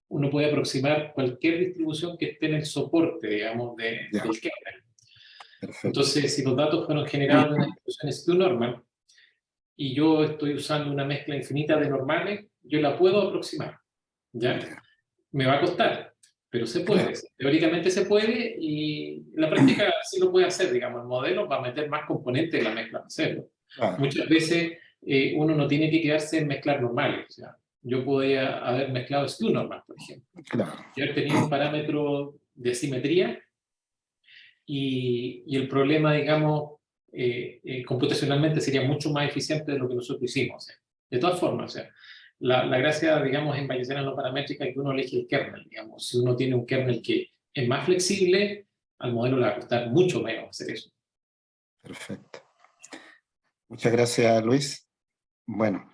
uno puede aproximar cualquier distribución que esté en el soporte, digamos, Ya, del kernel. perfecto. Entonces, si los datos fueron generados de una distribución skew-normal y yo estoy usando una mezcla infinita de normales, yo la puedo aproximar, ¿ya? Ya, Me va a costar, pero se puede. claro, Teóricamente se puede y en la práctica sí lo puede hacer. Digamos, el modelo va a meter más componentes en la mezcla para hacerlo. claro, Muchas veces uno no tiene que quedarse en mezclar normales. O sea, yo podría haber mezclado skew normal, por ejemplo, claro, y haber tenido un parámetro de simetría y el problema, digamos, computacionalmente sería mucho más eficiente de lo que nosotros hicimos. O sea, de todas formas, o sea, la gracia, digamos, en Bayesiana no paramétrica es que uno elige el kernel, digamos. Si uno tiene un kernel que es más flexible, al modelo le va a costar mucho menos hacer eso. perfecto. Muchas gracias, Luis. Bueno,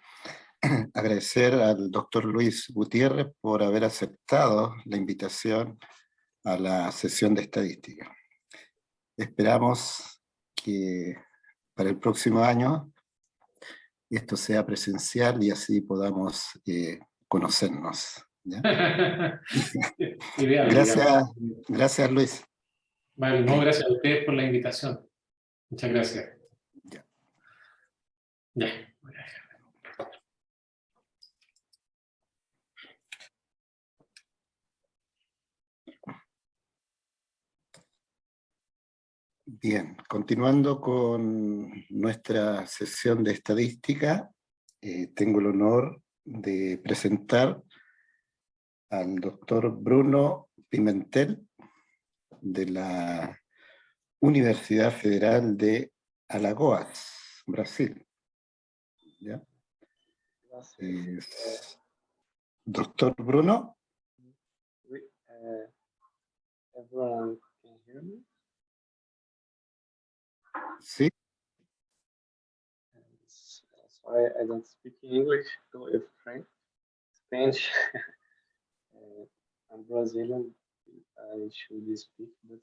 agradecer al doctor Luis Gutiérrez por haber aceptado la invitación a la sesión de estadística. Esperamos que para el próximo año esto sea presencial y así podamos conocernos. ¿Ya? Ideal, digamos. Gracias, gracias Luis. Vale, no, gracias a ustedes por la invitación. Muchas gracias. Ya. Ya. Bien, continuando con nuestra sesión de estadística, tengo el honor de presentar al doctor Bruno Pimentel de la Universidad Federal de Alagoas, Brasil. ¿Ya? Doctor Bruno, Everyone can hear me. sí, Sorry, I don't speak English, so if Spanish. I'm Brazilian. I should speak, but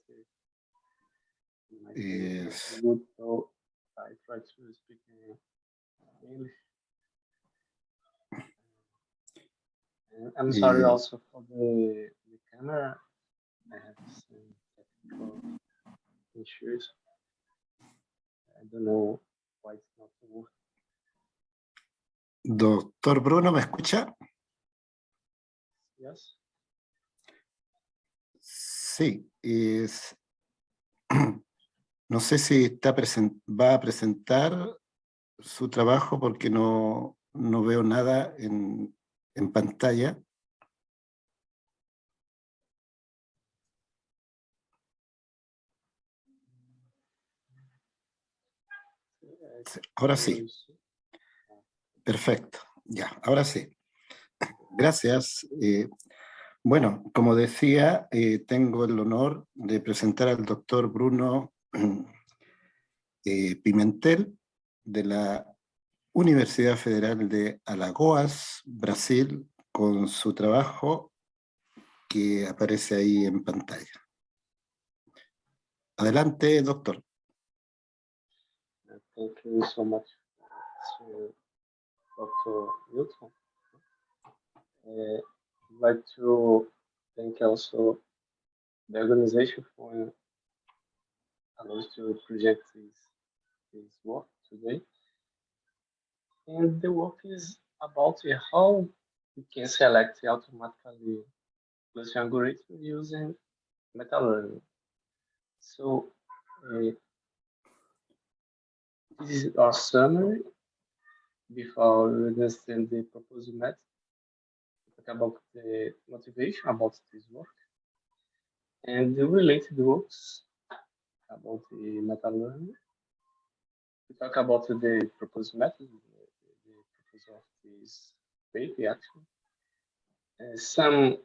my Yes. is good, so I try to speak in English. And I'm sorry Eh, also for the camera. I have some technical issues. I don't know why it's not working. Doctor Bruno, ¿me escucha? Yes. Sí. No sé si va a presentar su trabajo porque no veo nada en pantalla. Sí, ahora sí. Perfecto. Ya, ahora sí. Gracias. Bueno, como decía, tengo el honor de presentar al doctor Bruno Pimentel de la Universidad Federal de Alagoas, Brasil, con su trabajo que aparece ahí en pantalla. Adelante, doctor. Thank you so much, Dr. Newton. I'd like to thank also the organization for allowing us to project this work today. And the work is about how we can select automatically Gaussian algorithm using meta-learning. So this is our summary before we understand the proposed method. We talk about the motivation about this work and the related works about the meta-learning. We talk about the proposed method, the proposal of this paper actually, some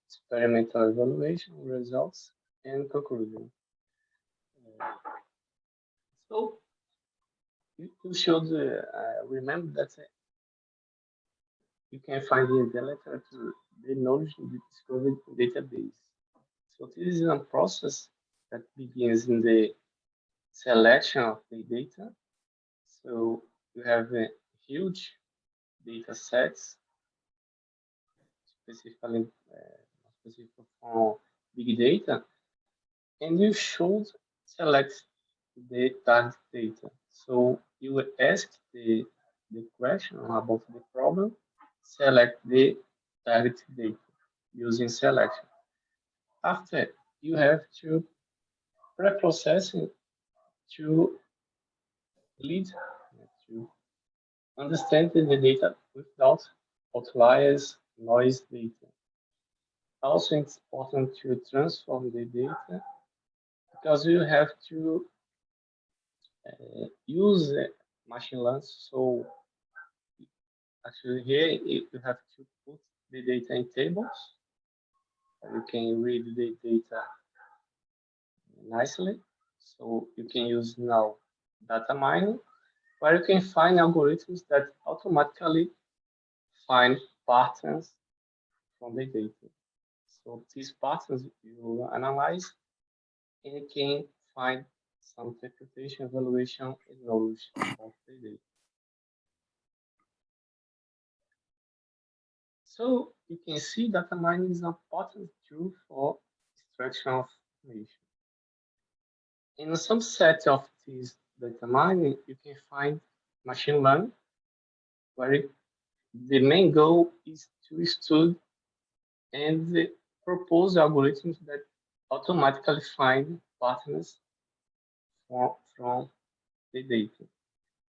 experimental evaluation results and conclusion. So you should remember that you can find in the literature the knowledge in the discovered database. So this is a process that begins in the selection of the data. So you have huge data sets, specifically specific for big data, and you should select the target data. So you will ask the question about the problem, select the target data using selection. After, you have to pre-process it to lead to understand the data without outliers, noise data. Also, it's important to transform the data because you have to use machine learning. So actually here you have to put the data in tables. You can read the data nicely. So you can use now data mining, where you can find algorithms that automatically find patterns from the data. So these patterns you analyze and you can find some interpretation, evaluation, and knowledge about the data. So you can see data mining is an important tool for extraction of information. In a subset of this data mining, you can find machine learning, where the main goal is to study and propose algorithms that automatically find patterns from the data.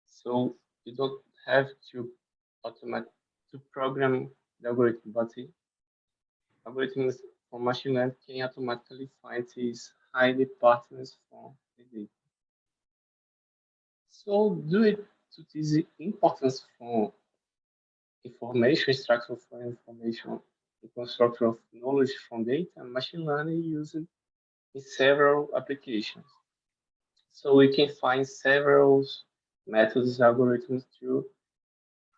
So you don't have to program the algorithm, but the algorithms for machine learning can automatically find these hidden patterns from the data. So due to this importance for information, extraction for information, the construction of knowledge from data, machine learning used in several applications. So we can find several methods, algorithms to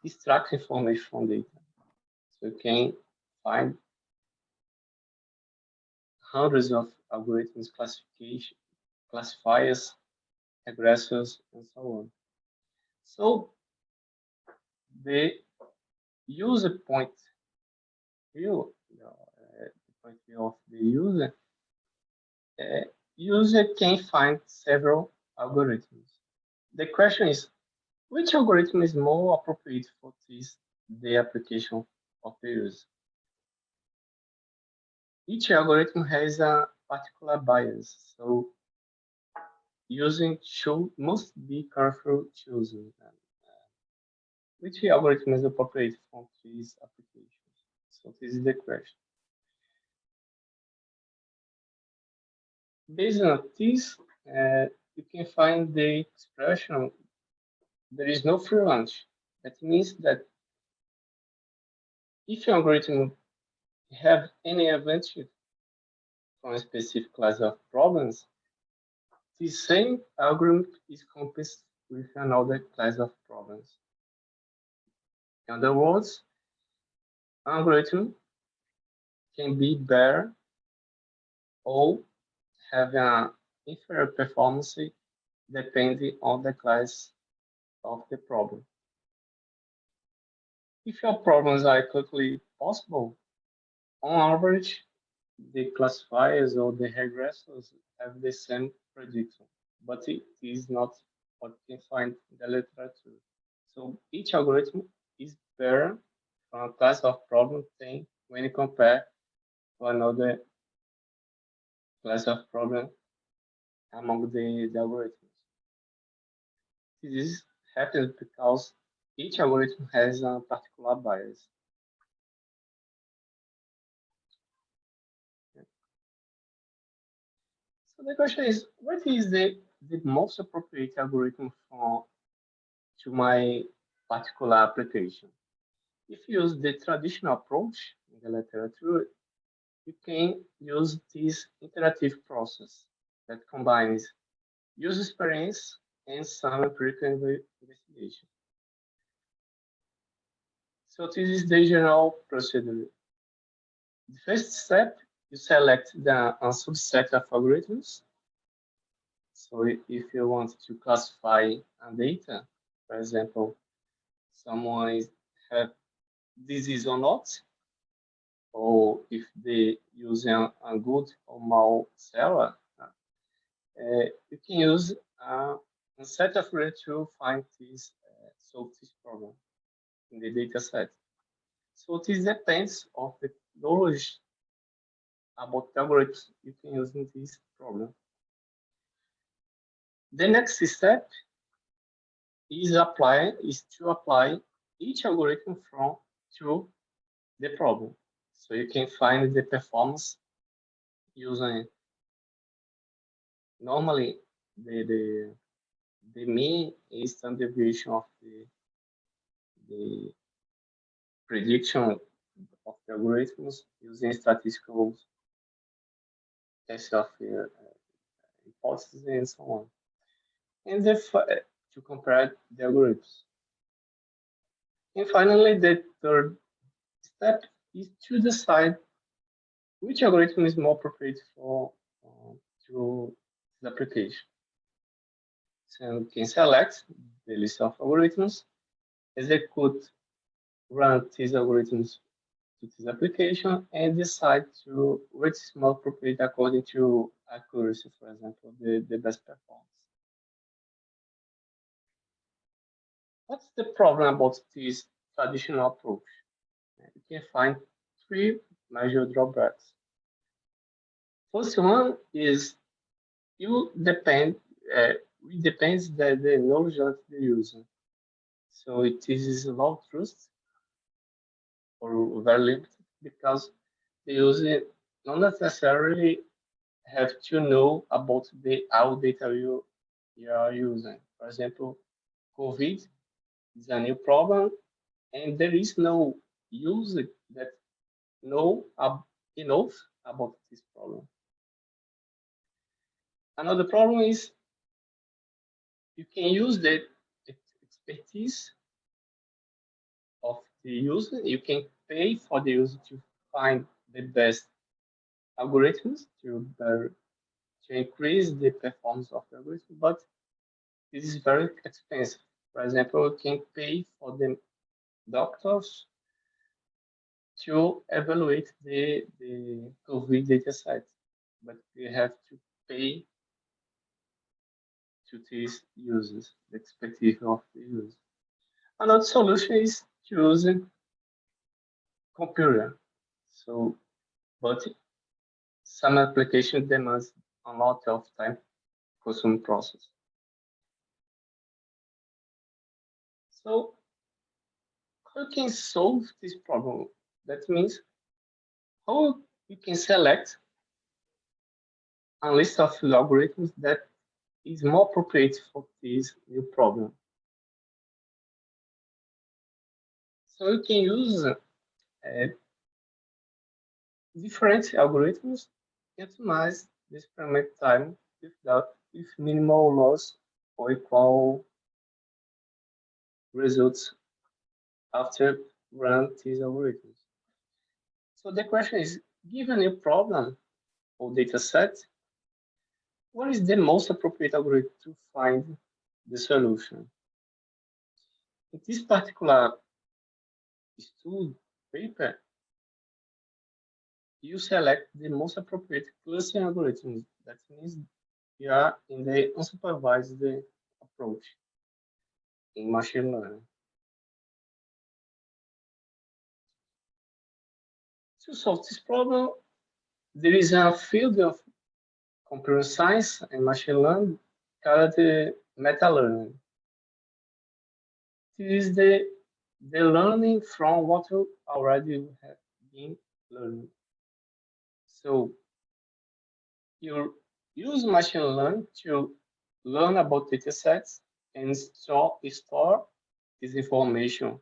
extract information from data. So you can find hundreds of algorithms, classifiers, regressors, and so on. So the user point view, the point view of the user can find several algorithms. The question is, which algorithm is more appropriate for the application of the user? Each algorithm has a particular bias, so using must be careful choosing which algorithm is appropriate for these applications. So this is the question. Based on this, you can find the expression, there is no free lunch. That means that if your algorithm have any advantage from a specific class of problems, the same algorithm is composed with another class of problems. In other words, algorithm can be better or have an inferior performance depending on the class of the problem. If your problems are quickly possible, on average, the classifiers or the regressors have the same prediction, but it is not what you can find in the literature. So each algorithm is better from a class of problem thing when you compare to another class of problem among the algorithms. This happens because each algorithm has a particular bias. So the question is, what is the most appropriate algorithm to my particular application? If you use the traditional approach in the literature, you can use this iterative process that combines user experience and some empirical investigation. So this is the general procedure. The first step, you select a subset of algorithms. So if you want to classify a data, for example, someone have disease or not, or if they use a good or mal seller, you can use a set of algorithms to find this, solve this problem in the data set. So this depends of the knowledge about the algorithms you can use in this problem. The next step is to apply each algorithm to the problem. So you can find the performance using normally the mean is standard deviation of the prediction of the algorithms using statistical tests of hypotheses and so on. And to compare the algorithms. And finally, the third step is to decide which algorithm is more appropriate for to the application. So you can select the list of algorithms, execute, run these algorithms to this application, and decide to which is more appropriate according to accuracy, for example, the best performance. What's the problem about this traditional approach? You can find three major drawbacks. First one is it depends the knowledge of the user. So it is low trust or very limited because the user not necessarily have to know about how data you are using. For example, COVID is a new problem, and there is no user that know enough about this problem. Another problem is you can use the expertise of the user. You can pay for the user to find the best algorithms to increase the performance of the algorithm, but this is very expensive. For example, you can pay for the doctors to evaluate the COVID data set, but you have to pay to these users, the expectation of the user. Another solution is to use computer. So, but some application demands a lot of time consuming process. So, how you can solve this problem? That means how you can select a list of algorithms that is more appropriate for this new problem. So you can use different algorithms to optimize the experiment time with minimal loss or equal results after run these algorithms. So the question is, given a problem or data set, what is the most appropriate algorithm to find the solution? In this particular study paper, you select the most appropriate clustering algorithm. That means you are in the unsupervised approach in machine learning. To solve this problem, there is a field of computer science and machine learning called meta-learning. This is the learning from what you already have been learning. So you use machine learning to learn about data sets and store this information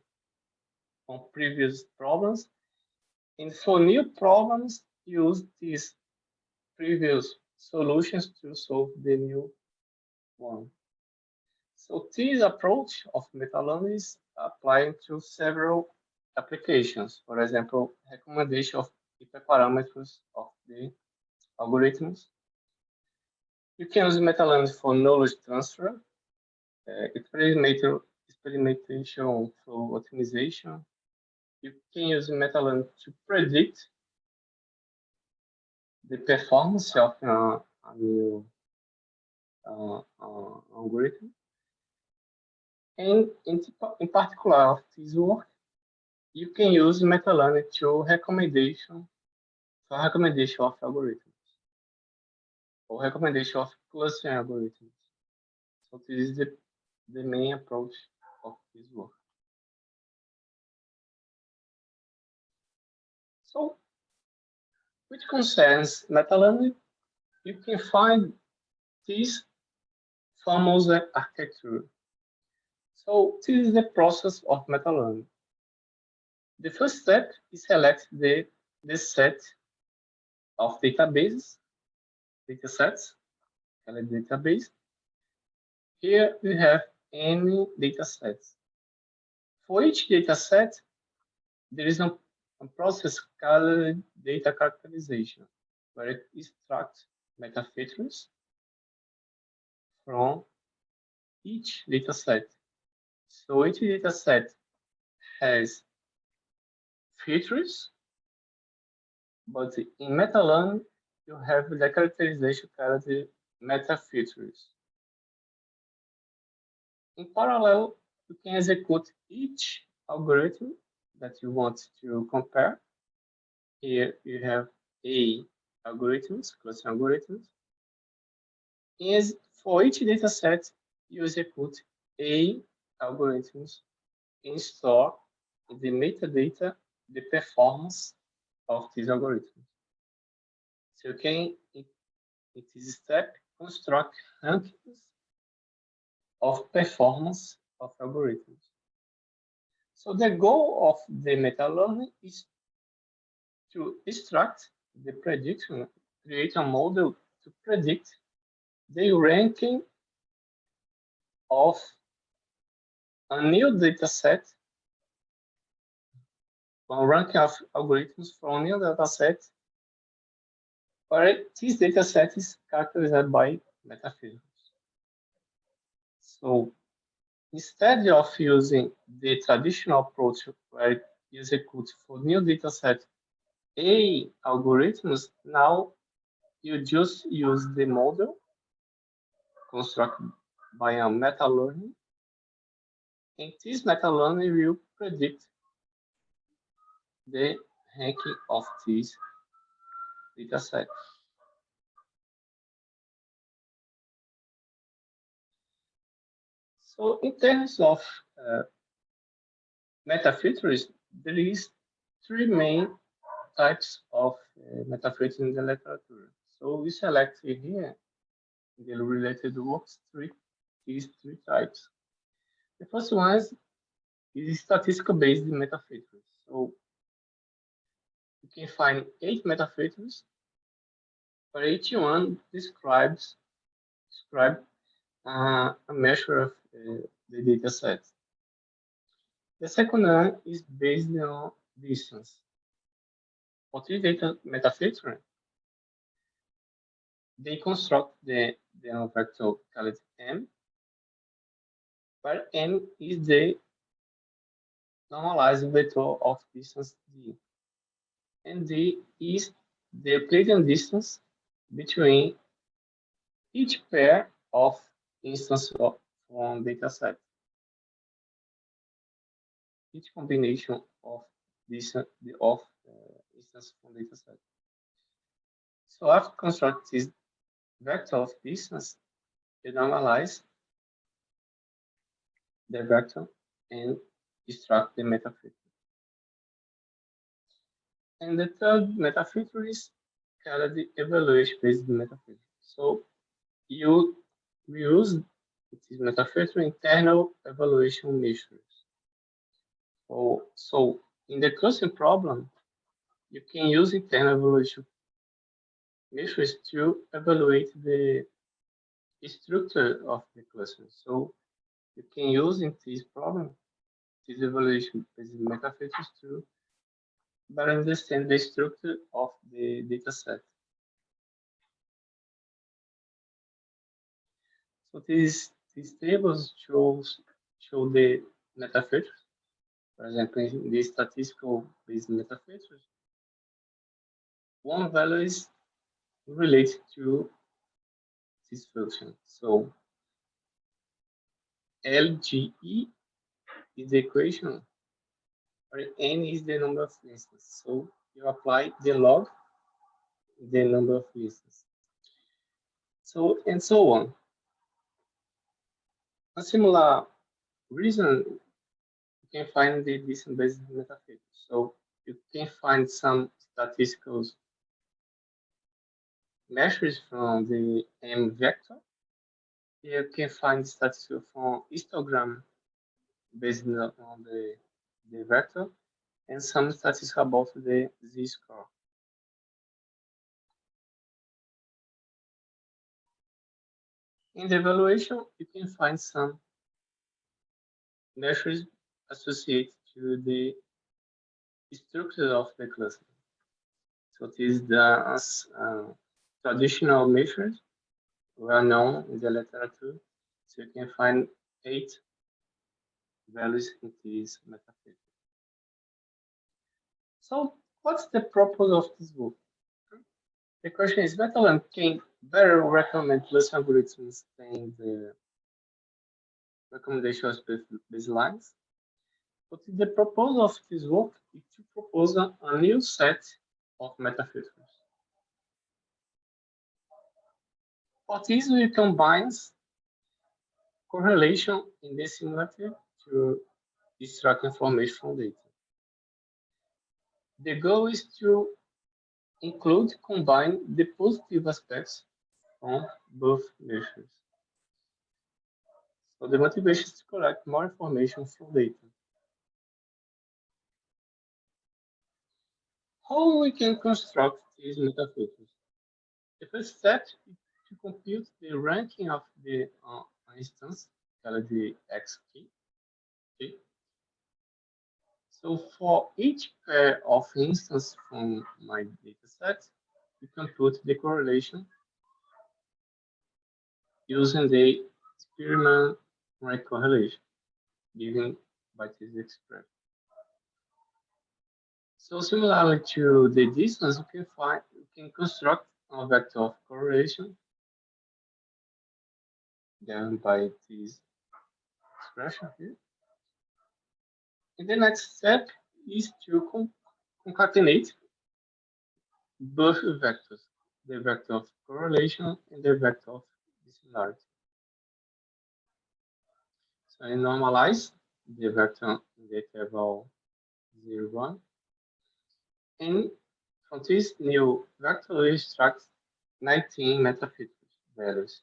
on previous problems. And for new problems, use these previous solutions to solve the new one. So this approach of meta-learning is applied to several applications. For example, recommendation of hyperparameters of the algorithms. You can use meta-learning for knowledge transfer, experimentation for optimization. You can use meta-learning to predict the performance of a new algorithm. And in particular of this work, you can use meta-learning to recommendation of algorithms or recommendation of clustering algorithms. So this is the main approach of this work. So, which concerns meta-learning, you can find this famous architecture. So this is the process of meta-learning. The first step is select the set of data sets, called database. Here we have any data sets. For each data set, there is a process called data characterization, where it extracts meta features from each data set. So each data set has features, but in meta-learning, you have the characterization called meta features. In parallel, you can execute each algorithm that you want to compare. Here you have A algorithms, cluster algorithms. And for each data set, you execute A algorithms and store in the metadata the performance of these algorithms. So you can, in this step, construct rankings of performance of algorithms. So the goal of the meta-learning is to extract the prediction, create a model to predict the ranking of a new data set, one ranking of algorithms from a new data set But this data set is characterized by metafilters. So instead of using the traditional approach where you execute for new dataset A algorithms, now you just use the model constructed by a meta-learning, and this meta-learning will predict the ranking of this dataset. So in terms of metafilters, there is three main types of metafilters in the literature. So we select here in the related works these three types. The first one is statistical based metafilters. So you can find 8 metafilters, but each one describes a measure of the data set. The second one is based on distance. For this data metafiltering, they construct the vector called M, where M is the normalized vector of distance D, and D is the Euclidean distance between each pair of instances of one data set. Each combination of instance from data set. So after construct this vector of distance, you normalize the vector and extract the metafilter. And the third metafilter is called the evaluation-based metafilter. So you use this metafilter internal evaluation measures. So in the clustering problem, you can use internal evaluation measures to evaluate the structure of the cluster. So you can use in this problem this evaluation based metafilters to better understand the structure of the data set. So these tables show the metafilters. For example, in the statistical based metafilters, one value is related to this function. So LGE is the equation, where n is the number of instances. So you apply the log, the number of instances. So and so on. A similar reason you can find the distance-based metafilters. So you can find some statistical measures from the M vector. You can find statistics from histogram based on the vector, and some statistics about the z-score. In the evaluation, you can find some measures associated to the structure of the cluster. So this is the traditional measures well known in the literature. So you can find 8 values in this metafilter. So what's the purpose of this book? The question is, meta-learning can better recommend cluster algorithms than the recommendations baselines. But the purpose of this work is to propose a new set of metafilters. For this, we combine correlation in the simulator to extract information from data. The goal is to combine the positive aspects from both measures. So the motivation is to collect more information from data. How we can construct these metafilters? The first step is to compute the ranking of the instance, called the X key. Okay. So for each pair of instances from my dataset, you can put the correlation using the Spearman rank correlation given by this expression. So similarly to the distance, you can construct a vector of correlation given by this expression here. And the next step is to concatenate both vectors, the vector of correlation and the vector of dissimilarity. So I normalize the vector in the interval 0, 1. And from this new vector, we extract 19 metafeatures values.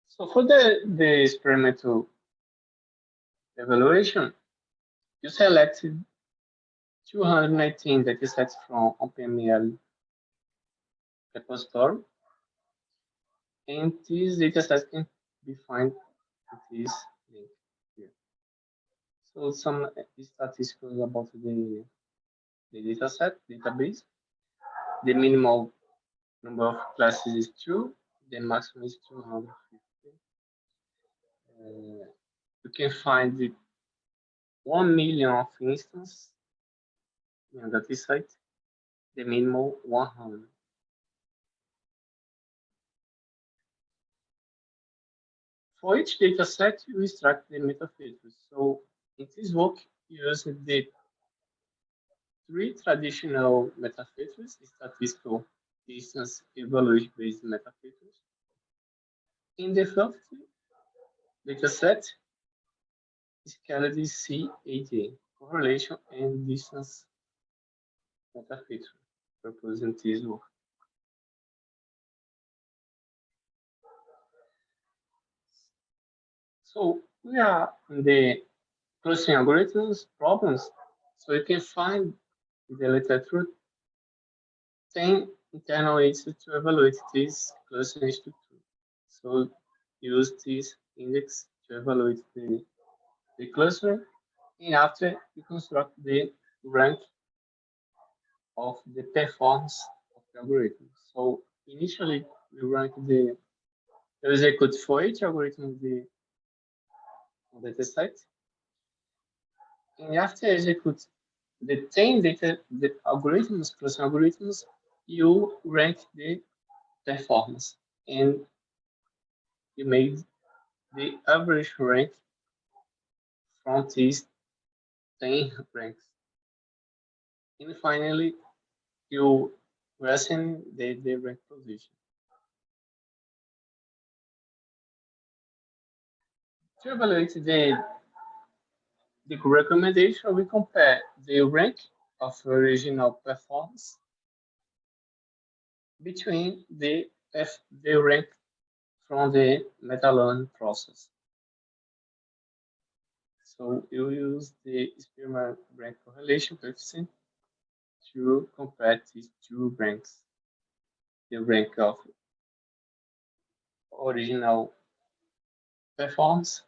So for the experimental evaluation, you selected 219 datasets from OpenML repository, and these datasets can be found with this link here. So some statistics about the dataset database. The minimal number of classes is 2, the maximum is 250. You can find the 1 million of instances in the dataset, the minimum 100. For each dataset, you extract the metafeatures. So in this work, you use the 3 traditional metafeatures, statistical, distance, evaluation-based metafeatures. In the fifth dataset, scaled CAD, correlation and distance metafeature, proposing this work. So we are in the clustering algorithms problems. So you can find in the literature 10 internal ways to evaluate this clustering structure. So use this index to evaluate the cluster, and after you construct the rank of the performance of the algorithm. So initially we rank the execute for each algorithm of the dataset, and after execute the 10 algorithms plus algorithms, you rank the performance, and you made the average rank from these 10 ranks. And finally, you reassign the rank position. To evaluate the recommendation, we compare the rank of original performance between the rank from the meta-learning process. So you use the Spearman rank correlation coefficient to compare these 2 ranks, the rank of original performance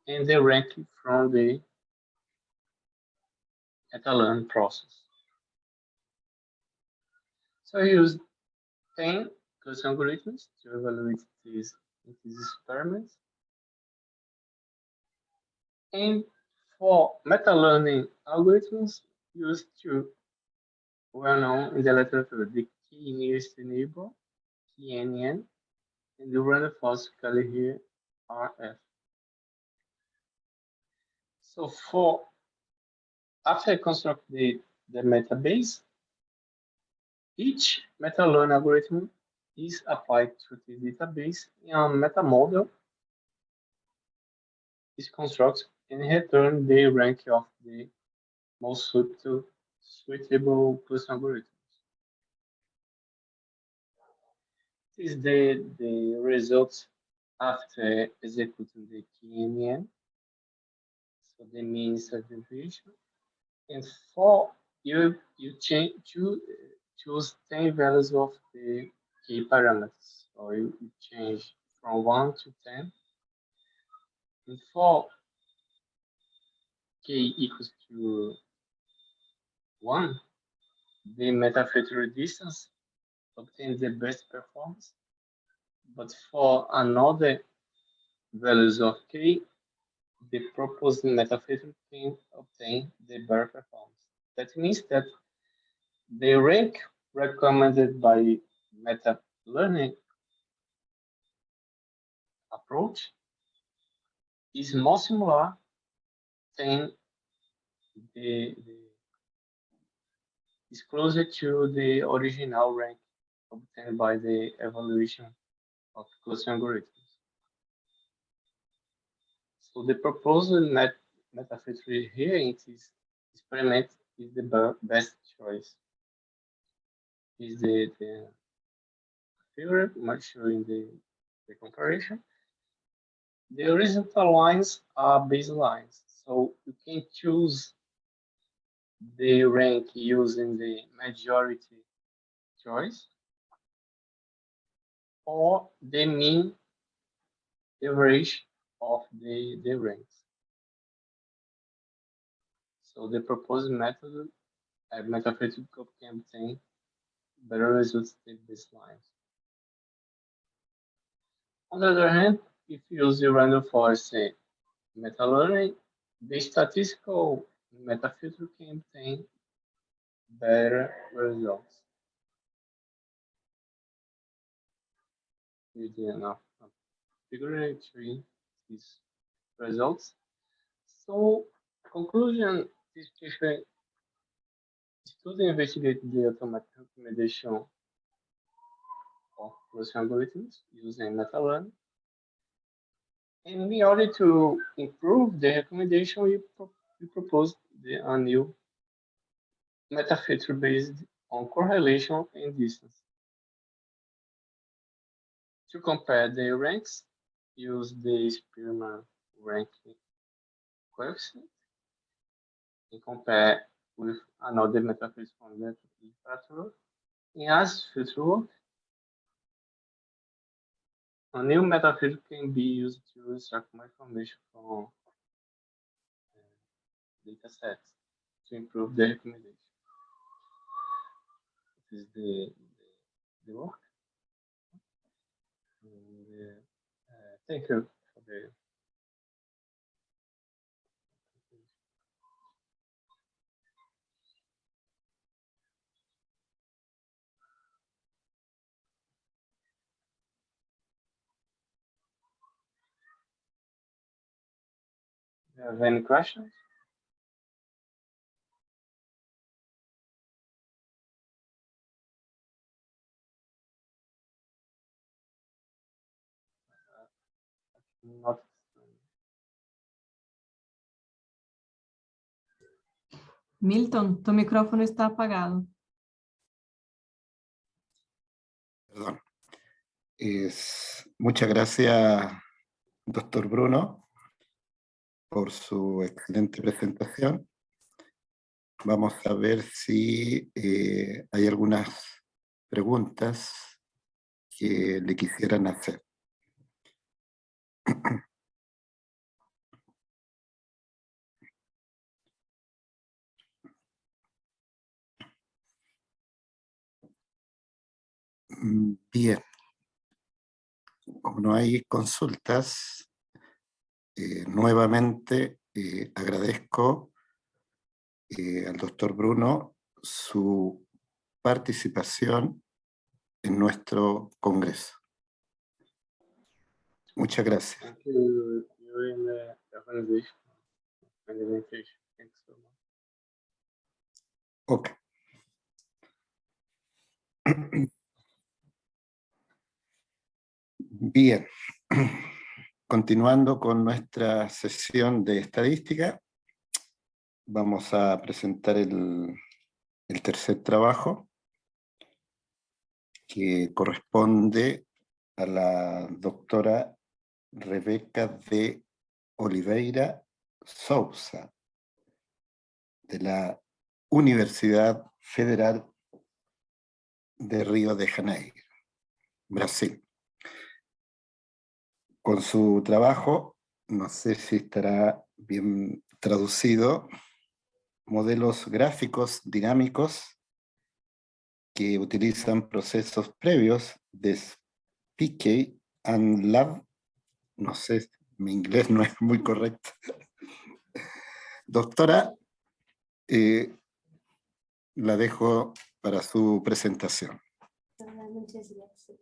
and the rank from the meta-learning process. So I use 10 clustering algorithms to evaluate these experiments. And for meta-learning algorithms, use 2 well-known in the literature, the key nearest neighbor, KNN, and the random forest color here, RF. So after I construct the metabase, each meta-learning algorithm is applied to the database, and a meta model is constructed and return the rank of the most suitable clustering algorithms. This is the results after executing the KNN. So the mean standard deviation. And for you choose 10 values of the key parameters. So you change from 1 to 10. And for k equals to one, the meta-feature distance obtains the best performance, but for another values of k, the proposed meta-feature can obtain the better performance. That means that the rank recommended by meta-learning approach is more similar than is closer to the original rank obtained by the evaluation of cluster algorithms. So the proposed meta-feature here in this experiment is the best choice. Is the figure much showing the comparison. The horizontal lines are baselines, so you can choose the rank using the majority choice or the mean average of the ranks. So the proposed method meta-feature can obtain better results than baselines. On the other hand, if you use the random forest meta-learning, the statistical meta-feature can obtain better results. With enough figure to these results. So, conclusion, this paper study investigated the automatic recommendation of cluster algorithms using meta-learning. And in order to improve the recommendation, we proposed a new meta-feature based on correlation and distance. To compare the ranks, use the Spearman ranking coefficient and compare with another meta-feature from the literature. In as future work, a new meta-feature can be used to extract more information from data sets to improve the recommendation. This is the work. And, thank you for the Do you have any questions? Not. Milton, tu micrófono está apagado. Perdón. Muchas gracias, doctor Bruno, por su excelente presentación. Vamos a ver si hay algunas preguntas que le quisieran hacer. Bien. Como no hay consultas, nuevamente agradezco al doctor Bruno su participación en nuestro congreso. Muchas gracias. Thank you, you and the organization and the invitation. Thanks so much. Ok. Bien. Continuando con nuestra sesión de estadística, vamos a presentar el tercer trabajo, que corresponde a la doctora Rebeca de Oliveira Souza, de la Universidad Federal de Río de Janeiro, Brasil. Con su trabajo, no sé si estará bien traducido, modelos gráficos dinámicos que utilizan procesos previos de Piquet and Lab. No sé, mi inglés no es muy correcto. Doctora, la dejo para su presentación. Muchas gracias.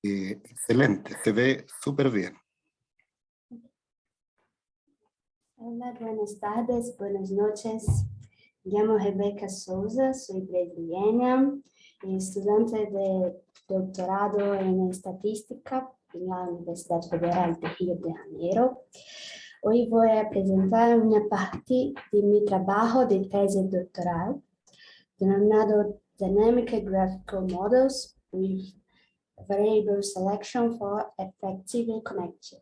Excelente, se ve súper bien. Hola, buenas tardes, buenas noches. Me llamo Rebeca Souza, soy brasileña, estudiante de doctorado en estadística en la Universidad Federal de Río de Janeiro. Hoy voy a presentar una parte de mi trabajo de tesis doctoral, denominado Dynamic Graphical Models with Variable Selection for Effective Connection,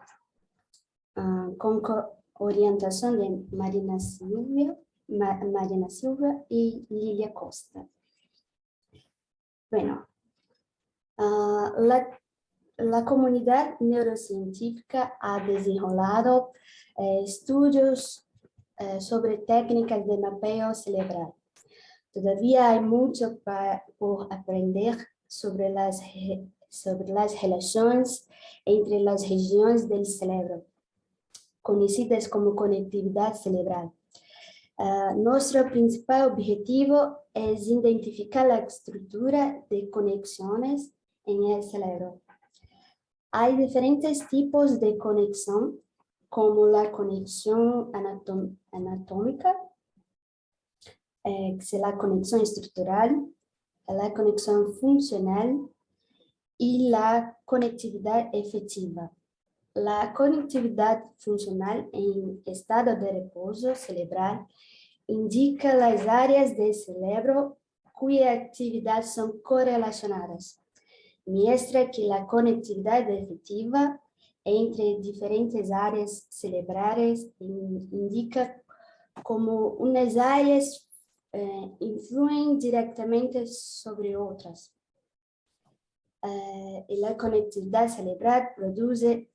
con orientación de Marina Silva y Lilia Costa. Bueno, la comunidad neurocientífica ha desarrollado estudios sobre técnicas de mapeo cerebral. Todavía hay mucho por aprender sobre las relaciones entre las regiones del cerebro, conocidas como conectividad cerebral. Nuestro principal objetivo es identificar la estructura de conexiones en el cerebro. Hay diferentes tipos de conexión, como la conexión anatómica, la conexión estructural, la conexión funcional y la conectividad efectiva. La conectividad funcional en estado de reposo cerebral indica las áreas del cerebro cuya actividad son correlacionadas, mientras que la conectividad efectiva entre diferentes áreas cerebrales indica como unas áreas influyen directamente sobre otras. Y la conectividad cerebral produce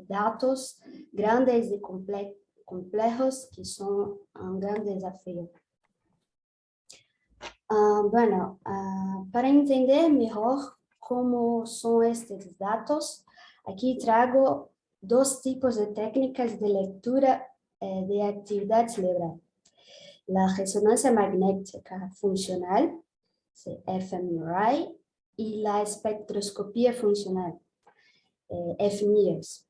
datos grandes y complejos que son un gran desafío. Para entender mejor cómo son estos datos, aquí traigo dos tipos de técnicas de lectura de actividad cerebral. La resonancia magnética funcional, fMRI, y la espectroscopia funcional, fMIRS.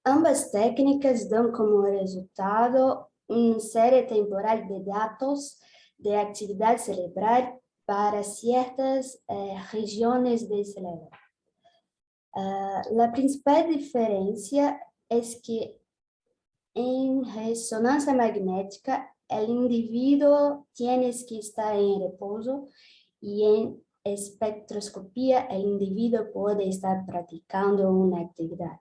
Ambas técnicas dan como resultado una serie temporal de datos de actividad cerebral para ciertas regiones del cerebro. La principal diferencia es que en resonancia magnética el individuo tiene que estar en reposo y en espectroscopía el individuo puede estar practicando una actividad.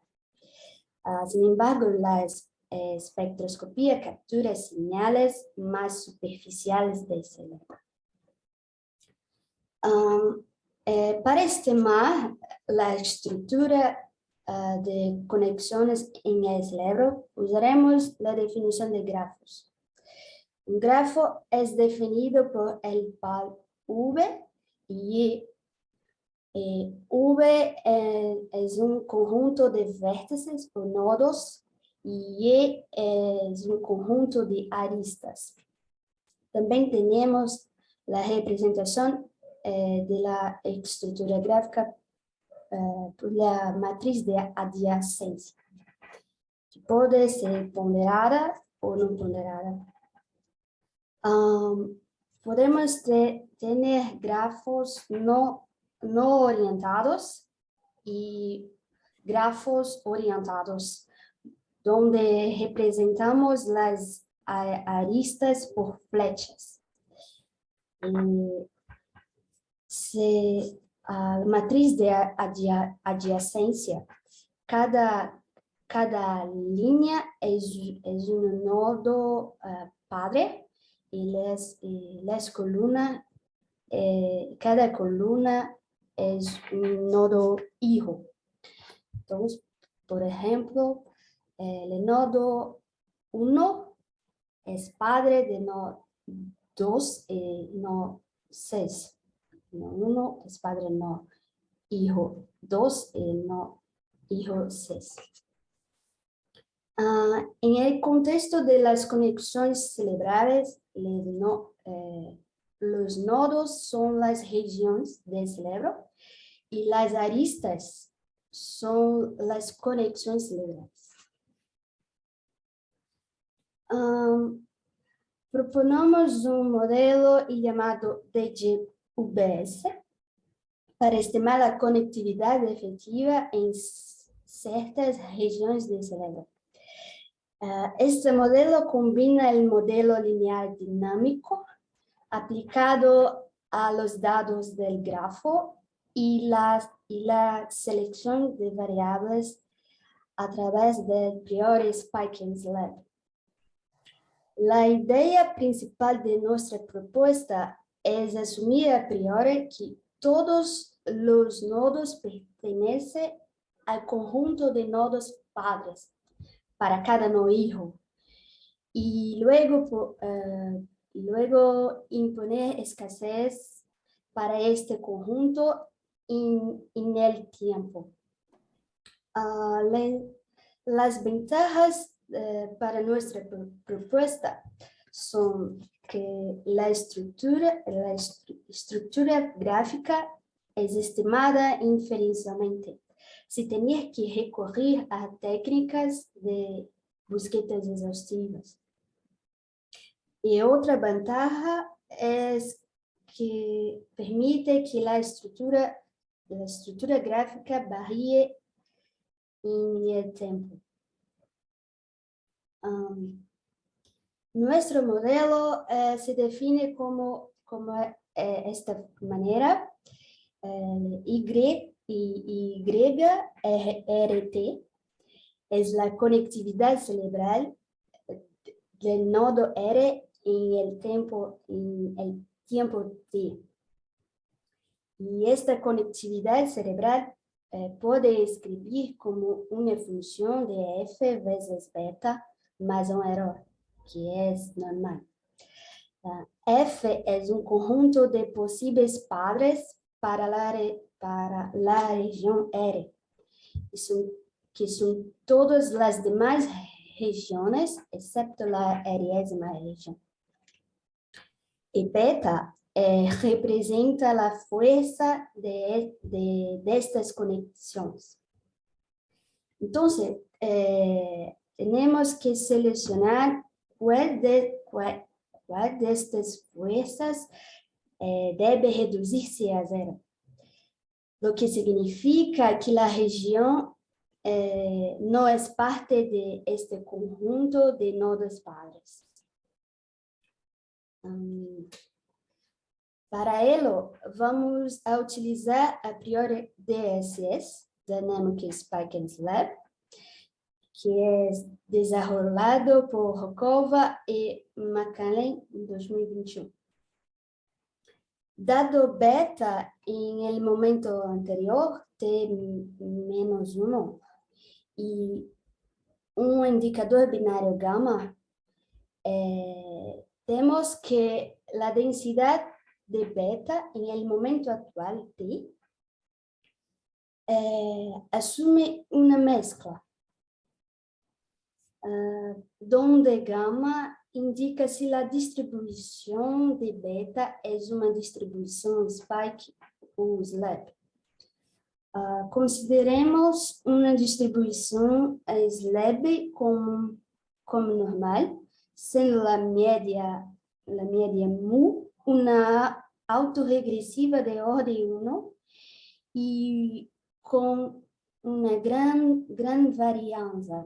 Sin embargo, la espectroscopía captura señales más superficiales del cerebro. Para estimar la estructura de conexiones en el cerebro, usaremos la definición de grafos. Un grafo es definido por el par V y V es un conjunto de vértices o nodos y Y es un conjunto de aristas. También tenemos la representación de la estructura gráfica por la matriz de adyacencia, que puede ser ponderada o no ponderada. Podemos tener grafos no orientados y grafos orientados, donde representamos las aristas por flechas. La matriz de adyacencia, cada cada línea es un nodo padre y las columnas, cada columna es un nodo hijo. Entonces, por ejemplo, el nodo 1 es padre de nodo 2 y nodo 6. Nodo 1 es padre de nodo hijo 2 y nodo hijo 6. En el contexto de las conexiones cerebrales, los nodos son las regiones del cerebro y las aristas son las conexiones cerebrales. Proponemos un modelo llamado DGVS para estimar la conectividad efectiva en ciertas regiones del cerebro. Este modelo combina el modelo lineal dinámico aplicado a los datos del grafo y la selección de variables a través del priori Spike-and-Slab. La idea principal de nuestra propuesta es asumir a priori que todos los nodos pertenecen al conjunto de nodos padres para cada nodo hijo y luego imponer escasez para este conjunto en el tiempo. Las ventajas para nuestra propuesta son que la estructura gráfica es estimada inferencialmente, sin tener que recurrir a técnicas de búsquedas exhaustivas. Y otra ventaja es que permite que la estructura gráfica varíe en el tiempo. Nuestro modelo se define como esta manera, YRT es la conectividad cerebral del nodo R en el tiempo T. Y esta conectividad cerebral puede escribir como una función de f veces beta más un error, que es normal. F es un conjunto de posibles padres para la región R, que son todas las demás regiones, excepto la R-ésima región. Y beta representa la fuerza de estas conexiones. Entonces, tenemos que seleccionar cuál de estas fuerzas debe reducirse a cero, lo que significa que la región no es parte de este conjunto de nodos padres. Para ello, vamos a utilizar a priori DSS, Dynamic Spike-and-Slab, que es desarrollado por Rokova y McCallen en 2021. Dado beta en el momento anterior, T-1, y un indicador binario gamma, tenemos que la densidad de beta en el momento actual, T, asume una mezcla, donde gamma indica si la distribución de beta es una distribución spike o slab. Consideremos una distribución slab como normal, siendo la media mu una autorregresiva de orden 1 y con una gran varianza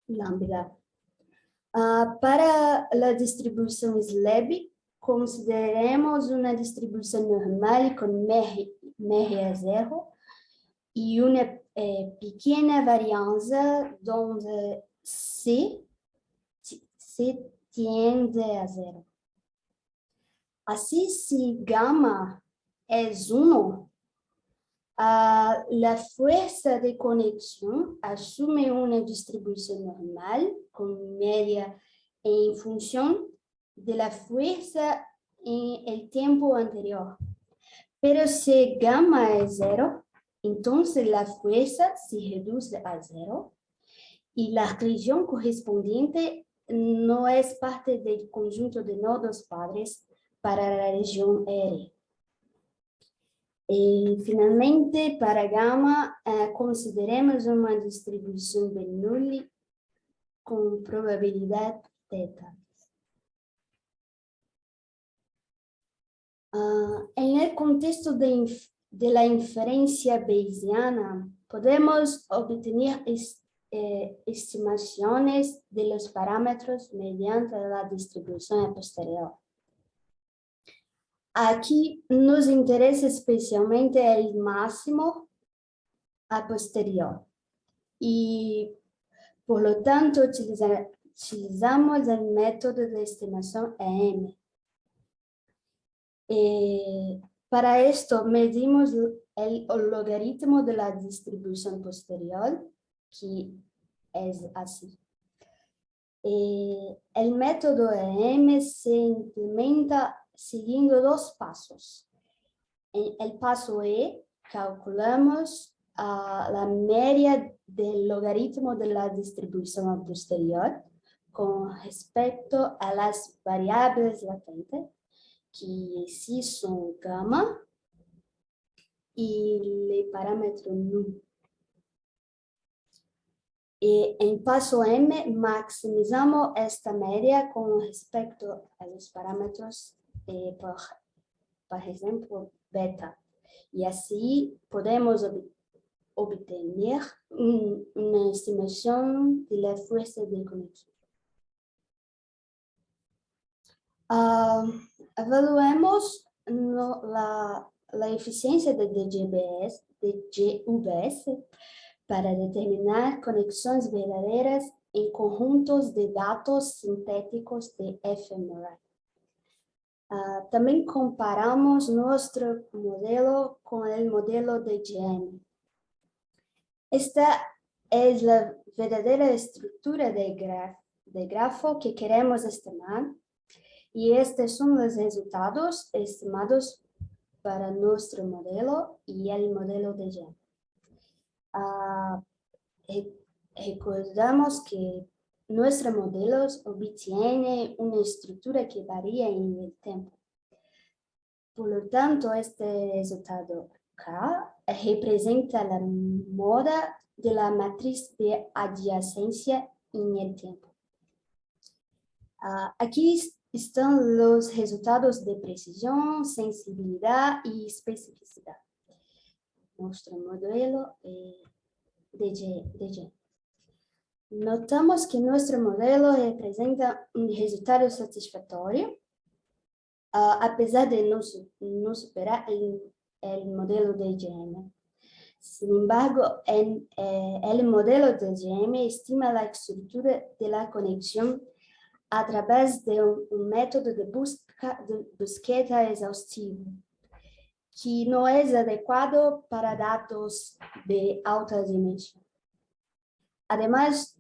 lambda. Para la distribución slab, consideremos una distribución normal con media 0 y una pequena variança onde C tiende a zero. Así, si gamma es 1, la fuerza de conexión asume una distribución normal con media en función de la fuerza en el tiempo anterior. Pero si gamma es 0, entonces la fuerza se reduce a 0 y la región correspondiente no es parte del conjunto de nodos padres para la región R. Y finalmente, para gamma, consideremos una distribución Bernoulli con probabilidad θ. En el contexto de la inferencia bayesiana, podemos obtener estimaciones de los parámetros mediante la distribución a posterior. Aquí nos interesa especialmente el máximo a posterior y por lo tanto utilizamos el método de estimación EM. Para esto medimos el logaritmo de la distribución posterior, que es así. El método EM se implementa siguiendo dos pasos. En el paso E, calculamos la media del logaritmo de la distribución posterior con respecto a las variables latentes, que sí son gamma y el parámetro nu. Y en paso M maximizamos esta media con respecto a los parámetros, por ejemplo, beta. Y así podemos obtener una estimación de la fuerza de conexión. Evaluemos la eficiencia de GVS para determinar conexiones verdaderas en conjuntos de datos sintéticos de fMRI. También comparamos nuestro modelo con el modelo de GM. Esta es la verdadera estructura de grafo que queremos estimar. Y estos son los resultados estimados para nuestro modelo y el modelo de GEM. Recordamos que nuestro modelo obtiene una estructura que varía en el tiempo. Por lo tanto, este resultado K representa la moda de la matriz de adyacencia en el tiempo. Aquí están los resultados de precisión, sensibilidad y especificidad. Nuestro modelo de G. Notamos que nuestro modelo representa un resultado satisfactorio, a pesar de no superar el modelo de GM. Sin embargo, el modelo de GM estima la estructura de la conexión a través de un método de búsqueda exhaustivo, que no es adecuado para datos de alta dimensión. Además,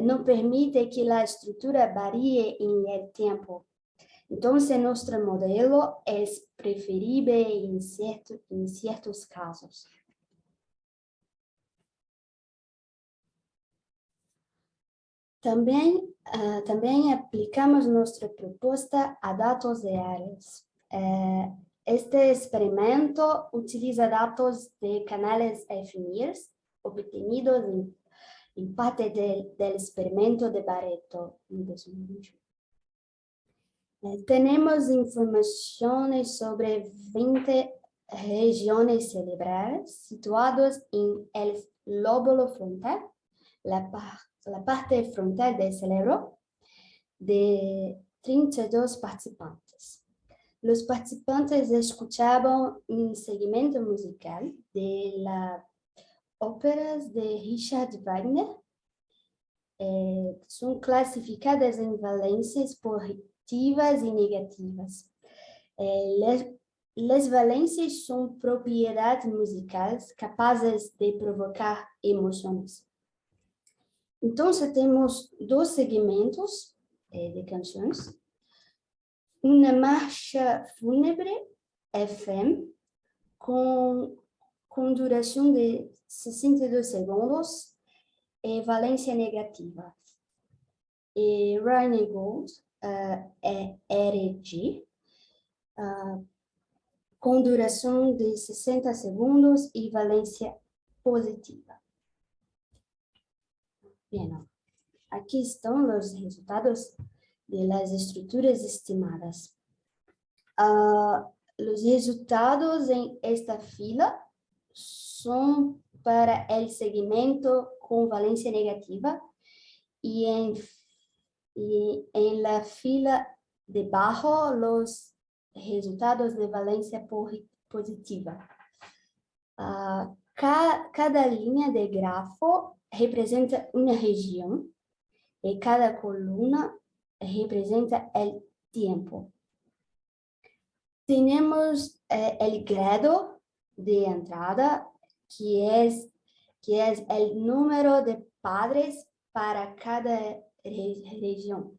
no permite que la estructura varíe en el tiempo. Entonces, nuestro modelo es preferible en ciertos casos. También aplicamos nuestra propuesta a datos reales. Este experimento utiliza datos de canales FNIRS obtenidos en parte del experimento de Barreto en 2021. Tenemos informaciones sobre 20 regiones cerebrales situadas en el lóbulo frontal, la parte frontal del cerebro, de 32 participantes. Los participantes escuchaban un segmento musical de la óperas de Richard Wagner son clasificadas en valencias positivas y negativas. Las valencias son propiedades musicales capaces de provocar emociones. Entonces tenemos dos segmentos de canciones. Una marcha fúnebre FM con duración de 62 segundos y valencia negativa. Rainy Gold, RG, con duración de 60 segundos y valencia positiva. Bien, aquí están los resultados de las estructuras estimadas. Los resultados en esta fila son para el segmento con valencia negativa y en la fila debajo los resultados de valencia positiva. Cada línea de grafo representa una región y cada columna representa el tiempo. Tenemos el grado de entrada, que es el número de padres para cada región.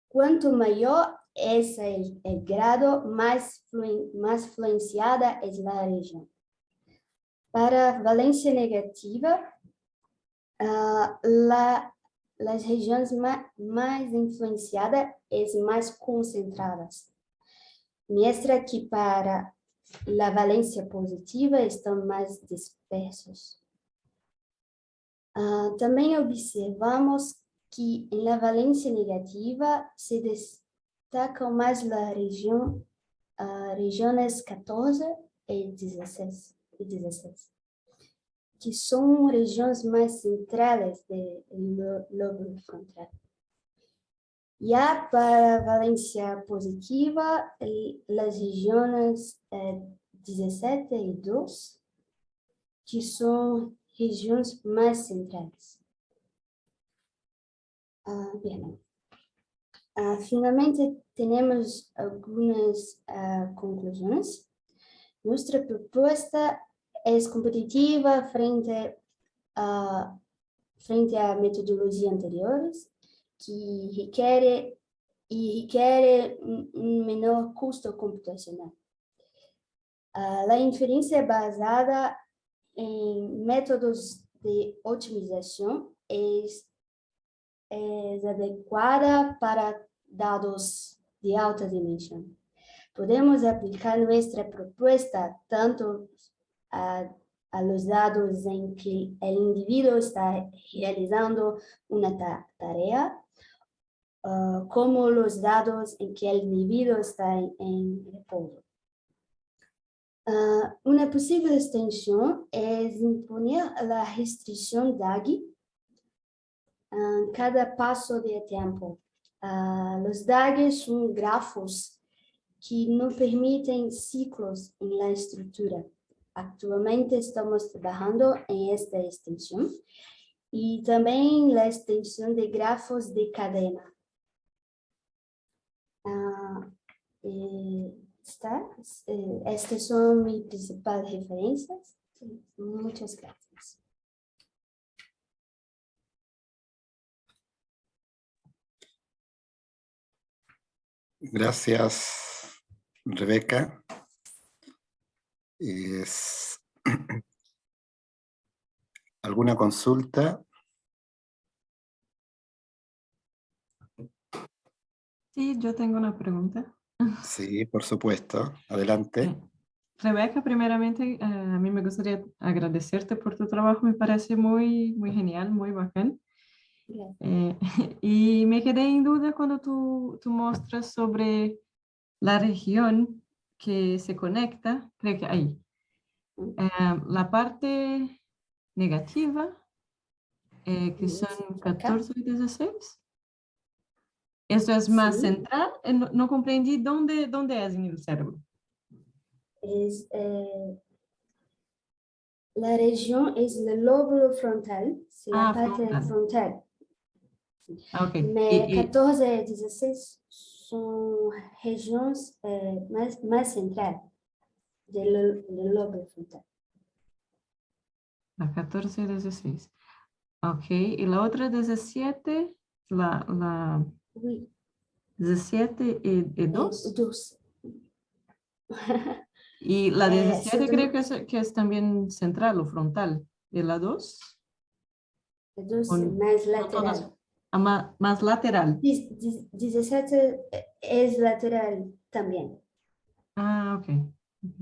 Cuanto mayor es el grado, más influenciada es la región. Para valencia negativa, las regiones más influenciadas es más concentradas, mientras que para la valencia positiva están más dispersos. También observamos que en la valencia negativa se destacan más las regiones 14 y 16, que son regiones más centrales del lóbulo frontal. Ya para valencia positiva, las regiones 17 y 2, que son regiones más centrales. Bien. Finalmente tenemos algunas conclusiones. Nuestra propuesta es competitiva frente a metodologías anteriores, que requiere un menor costo computacional. La inferencia basada en métodos de optimización es adecuada para dados de alta dimensión. Podemos aplicar nuestra propuesta tanto a los dados en que el individuo está realizando una tarea, como los dados en que el individuo está en reposo. Una posible extensión es imponer la restricción DAGI en cada paso de tiempo. Los DAGI son grafos que no permiten ciclos en la estructura. Actualmente estamos trabajando en esta extensión y también la extensión de grafos de cadena. Estas son mis principales referencias. Muchas gracias. Gracias, Rebeca. ¿Alguna consulta? Sí, yo tengo una pregunta. Sí, por supuesto. Adelante. Rebeca, primeramente, a mí me gustaría agradecerte por tu trabajo, me parece muy, muy genial, muy bacán. Y me quedé en duda cuando tú muestras sobre la región que se conecta, creo que ahí. La parte negativa, que son 14 y 16. ¿Eso es más Sí. central? No comprendí dónde es en el cerebro. La región es el lóbulo frontal, sí, la Ah, parte frontal. frontal. Ah, ok. Mais 14 y 16 son regiones más centrales del lóbulo frontal. La 14 y 16. Ok, y la otra 17, la Oui, 17 y 2. 12. Y la 17 c'est creo que es también central o frontal. ¿Y la 2? 12 más No todas. lateral. Más lateral. 17 es lateral también. Ah, ok. Ok.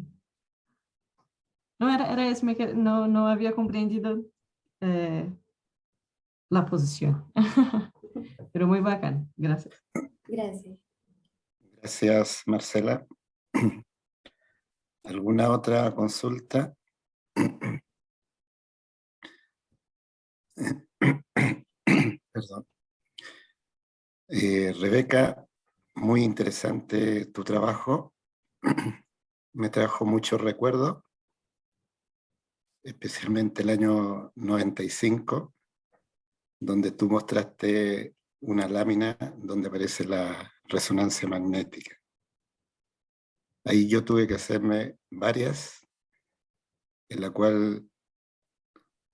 No, era eso, que no había comprendido eh, la posición. Pero muy bacán, gracias. Gracias. Gracias, Marcela. ¿Alguna otra consulta? Perdón. Rebeca, muy interesante tu trabajo. Me trajo muchos recuerdos, especialmente el año 95, donde tú mostraste una lámina donde aparece la resonancia magnética. Ahí yo tuve que hacerme varias, en la cual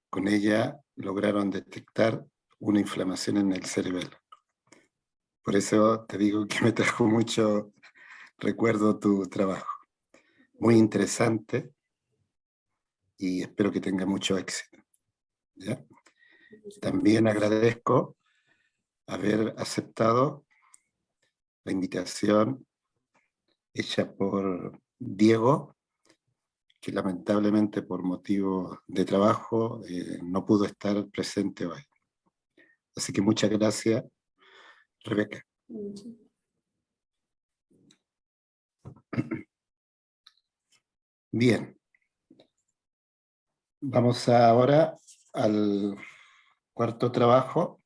con ella lograron detectar una inflamación en el cerebelo. Por eso te digo que me trajo mucho recuerdo tu trabajo. Muy interesante y espero que tenga mucho éxito. ¿Ya? También agradezco haber aceptado la invitación hecha por Diego, que lamentablemente por motivo de trabajo no pudo estar presente hoy. Así que muchas gracias, Rebeca. Bien. Vamos ahora al cuarto trabajo,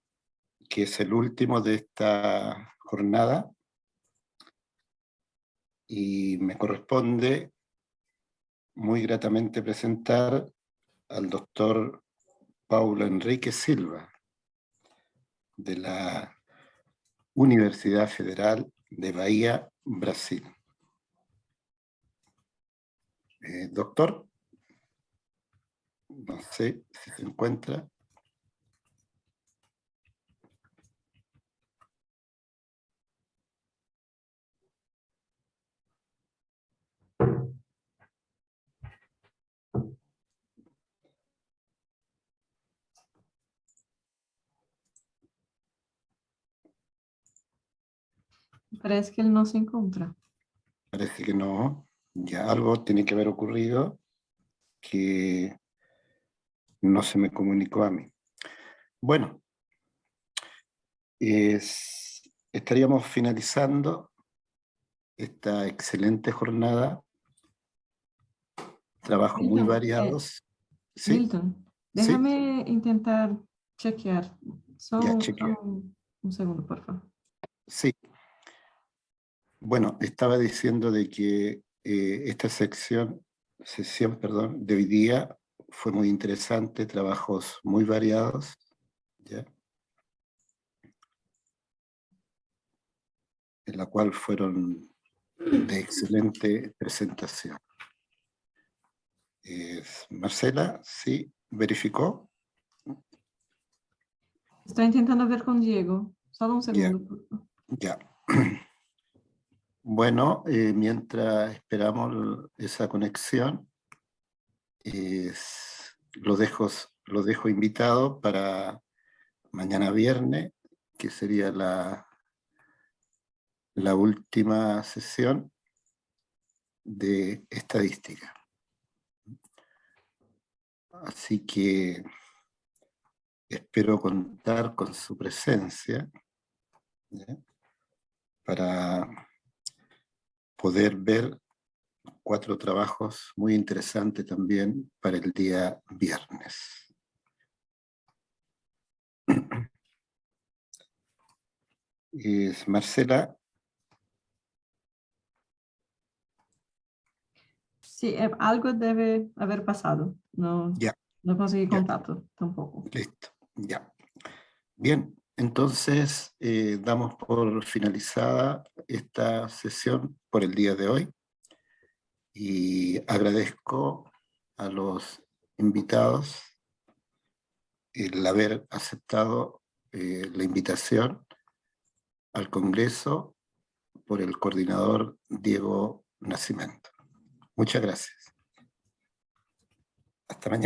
que es el último de esta jornada, y me corresponde muy gratamente presentar al doctor Paulo Enrique Silva, de la Universidad Federal de Bahía, Brasil. Doctor, no sé si se encuentra. Parece que él no se encuentra. Parece que no. Ya algo tiene que haber ocurrido que no se me comunicó a mí. Bueno, estaríamos finalizando esta excelente jornada. Trabajo muy Milton, variados. Sí, Milton, sí, déjame intentar chequear. ya Solo chequeé. un segundo, por favor. Sí. Bueno, estaba diciendo de que esta sesión, perdón, de hoy día fue muy interesante, trabajos muy variados, ¿ya? En la cual fueron de excelente presentación. Marcela, ¿sí? ¿Verificó? Estoy intentando ver con Diego. Solo un Ya, segundo, por favor. ya. Bueno, mientras esperamos esa conexión, lo dejo invitado para mañana viernes, que sería la última sesión de estadística. Así que espero contar con su presencia, ¿ya? Para poder ver 4 trabajos muy interesantes también para el día viernes. Marcela. Sí, algo debe haber pasado. No, Ya. no conseguí Ya. contacto tampoco. Listo, ya. Bien, entonces damos por finalizada esta sesión por el día de hoy y agradezco a los invitados el haber aceptado la invitación al Congreso por el coordinador Diego Nascimento. Muchas gracias.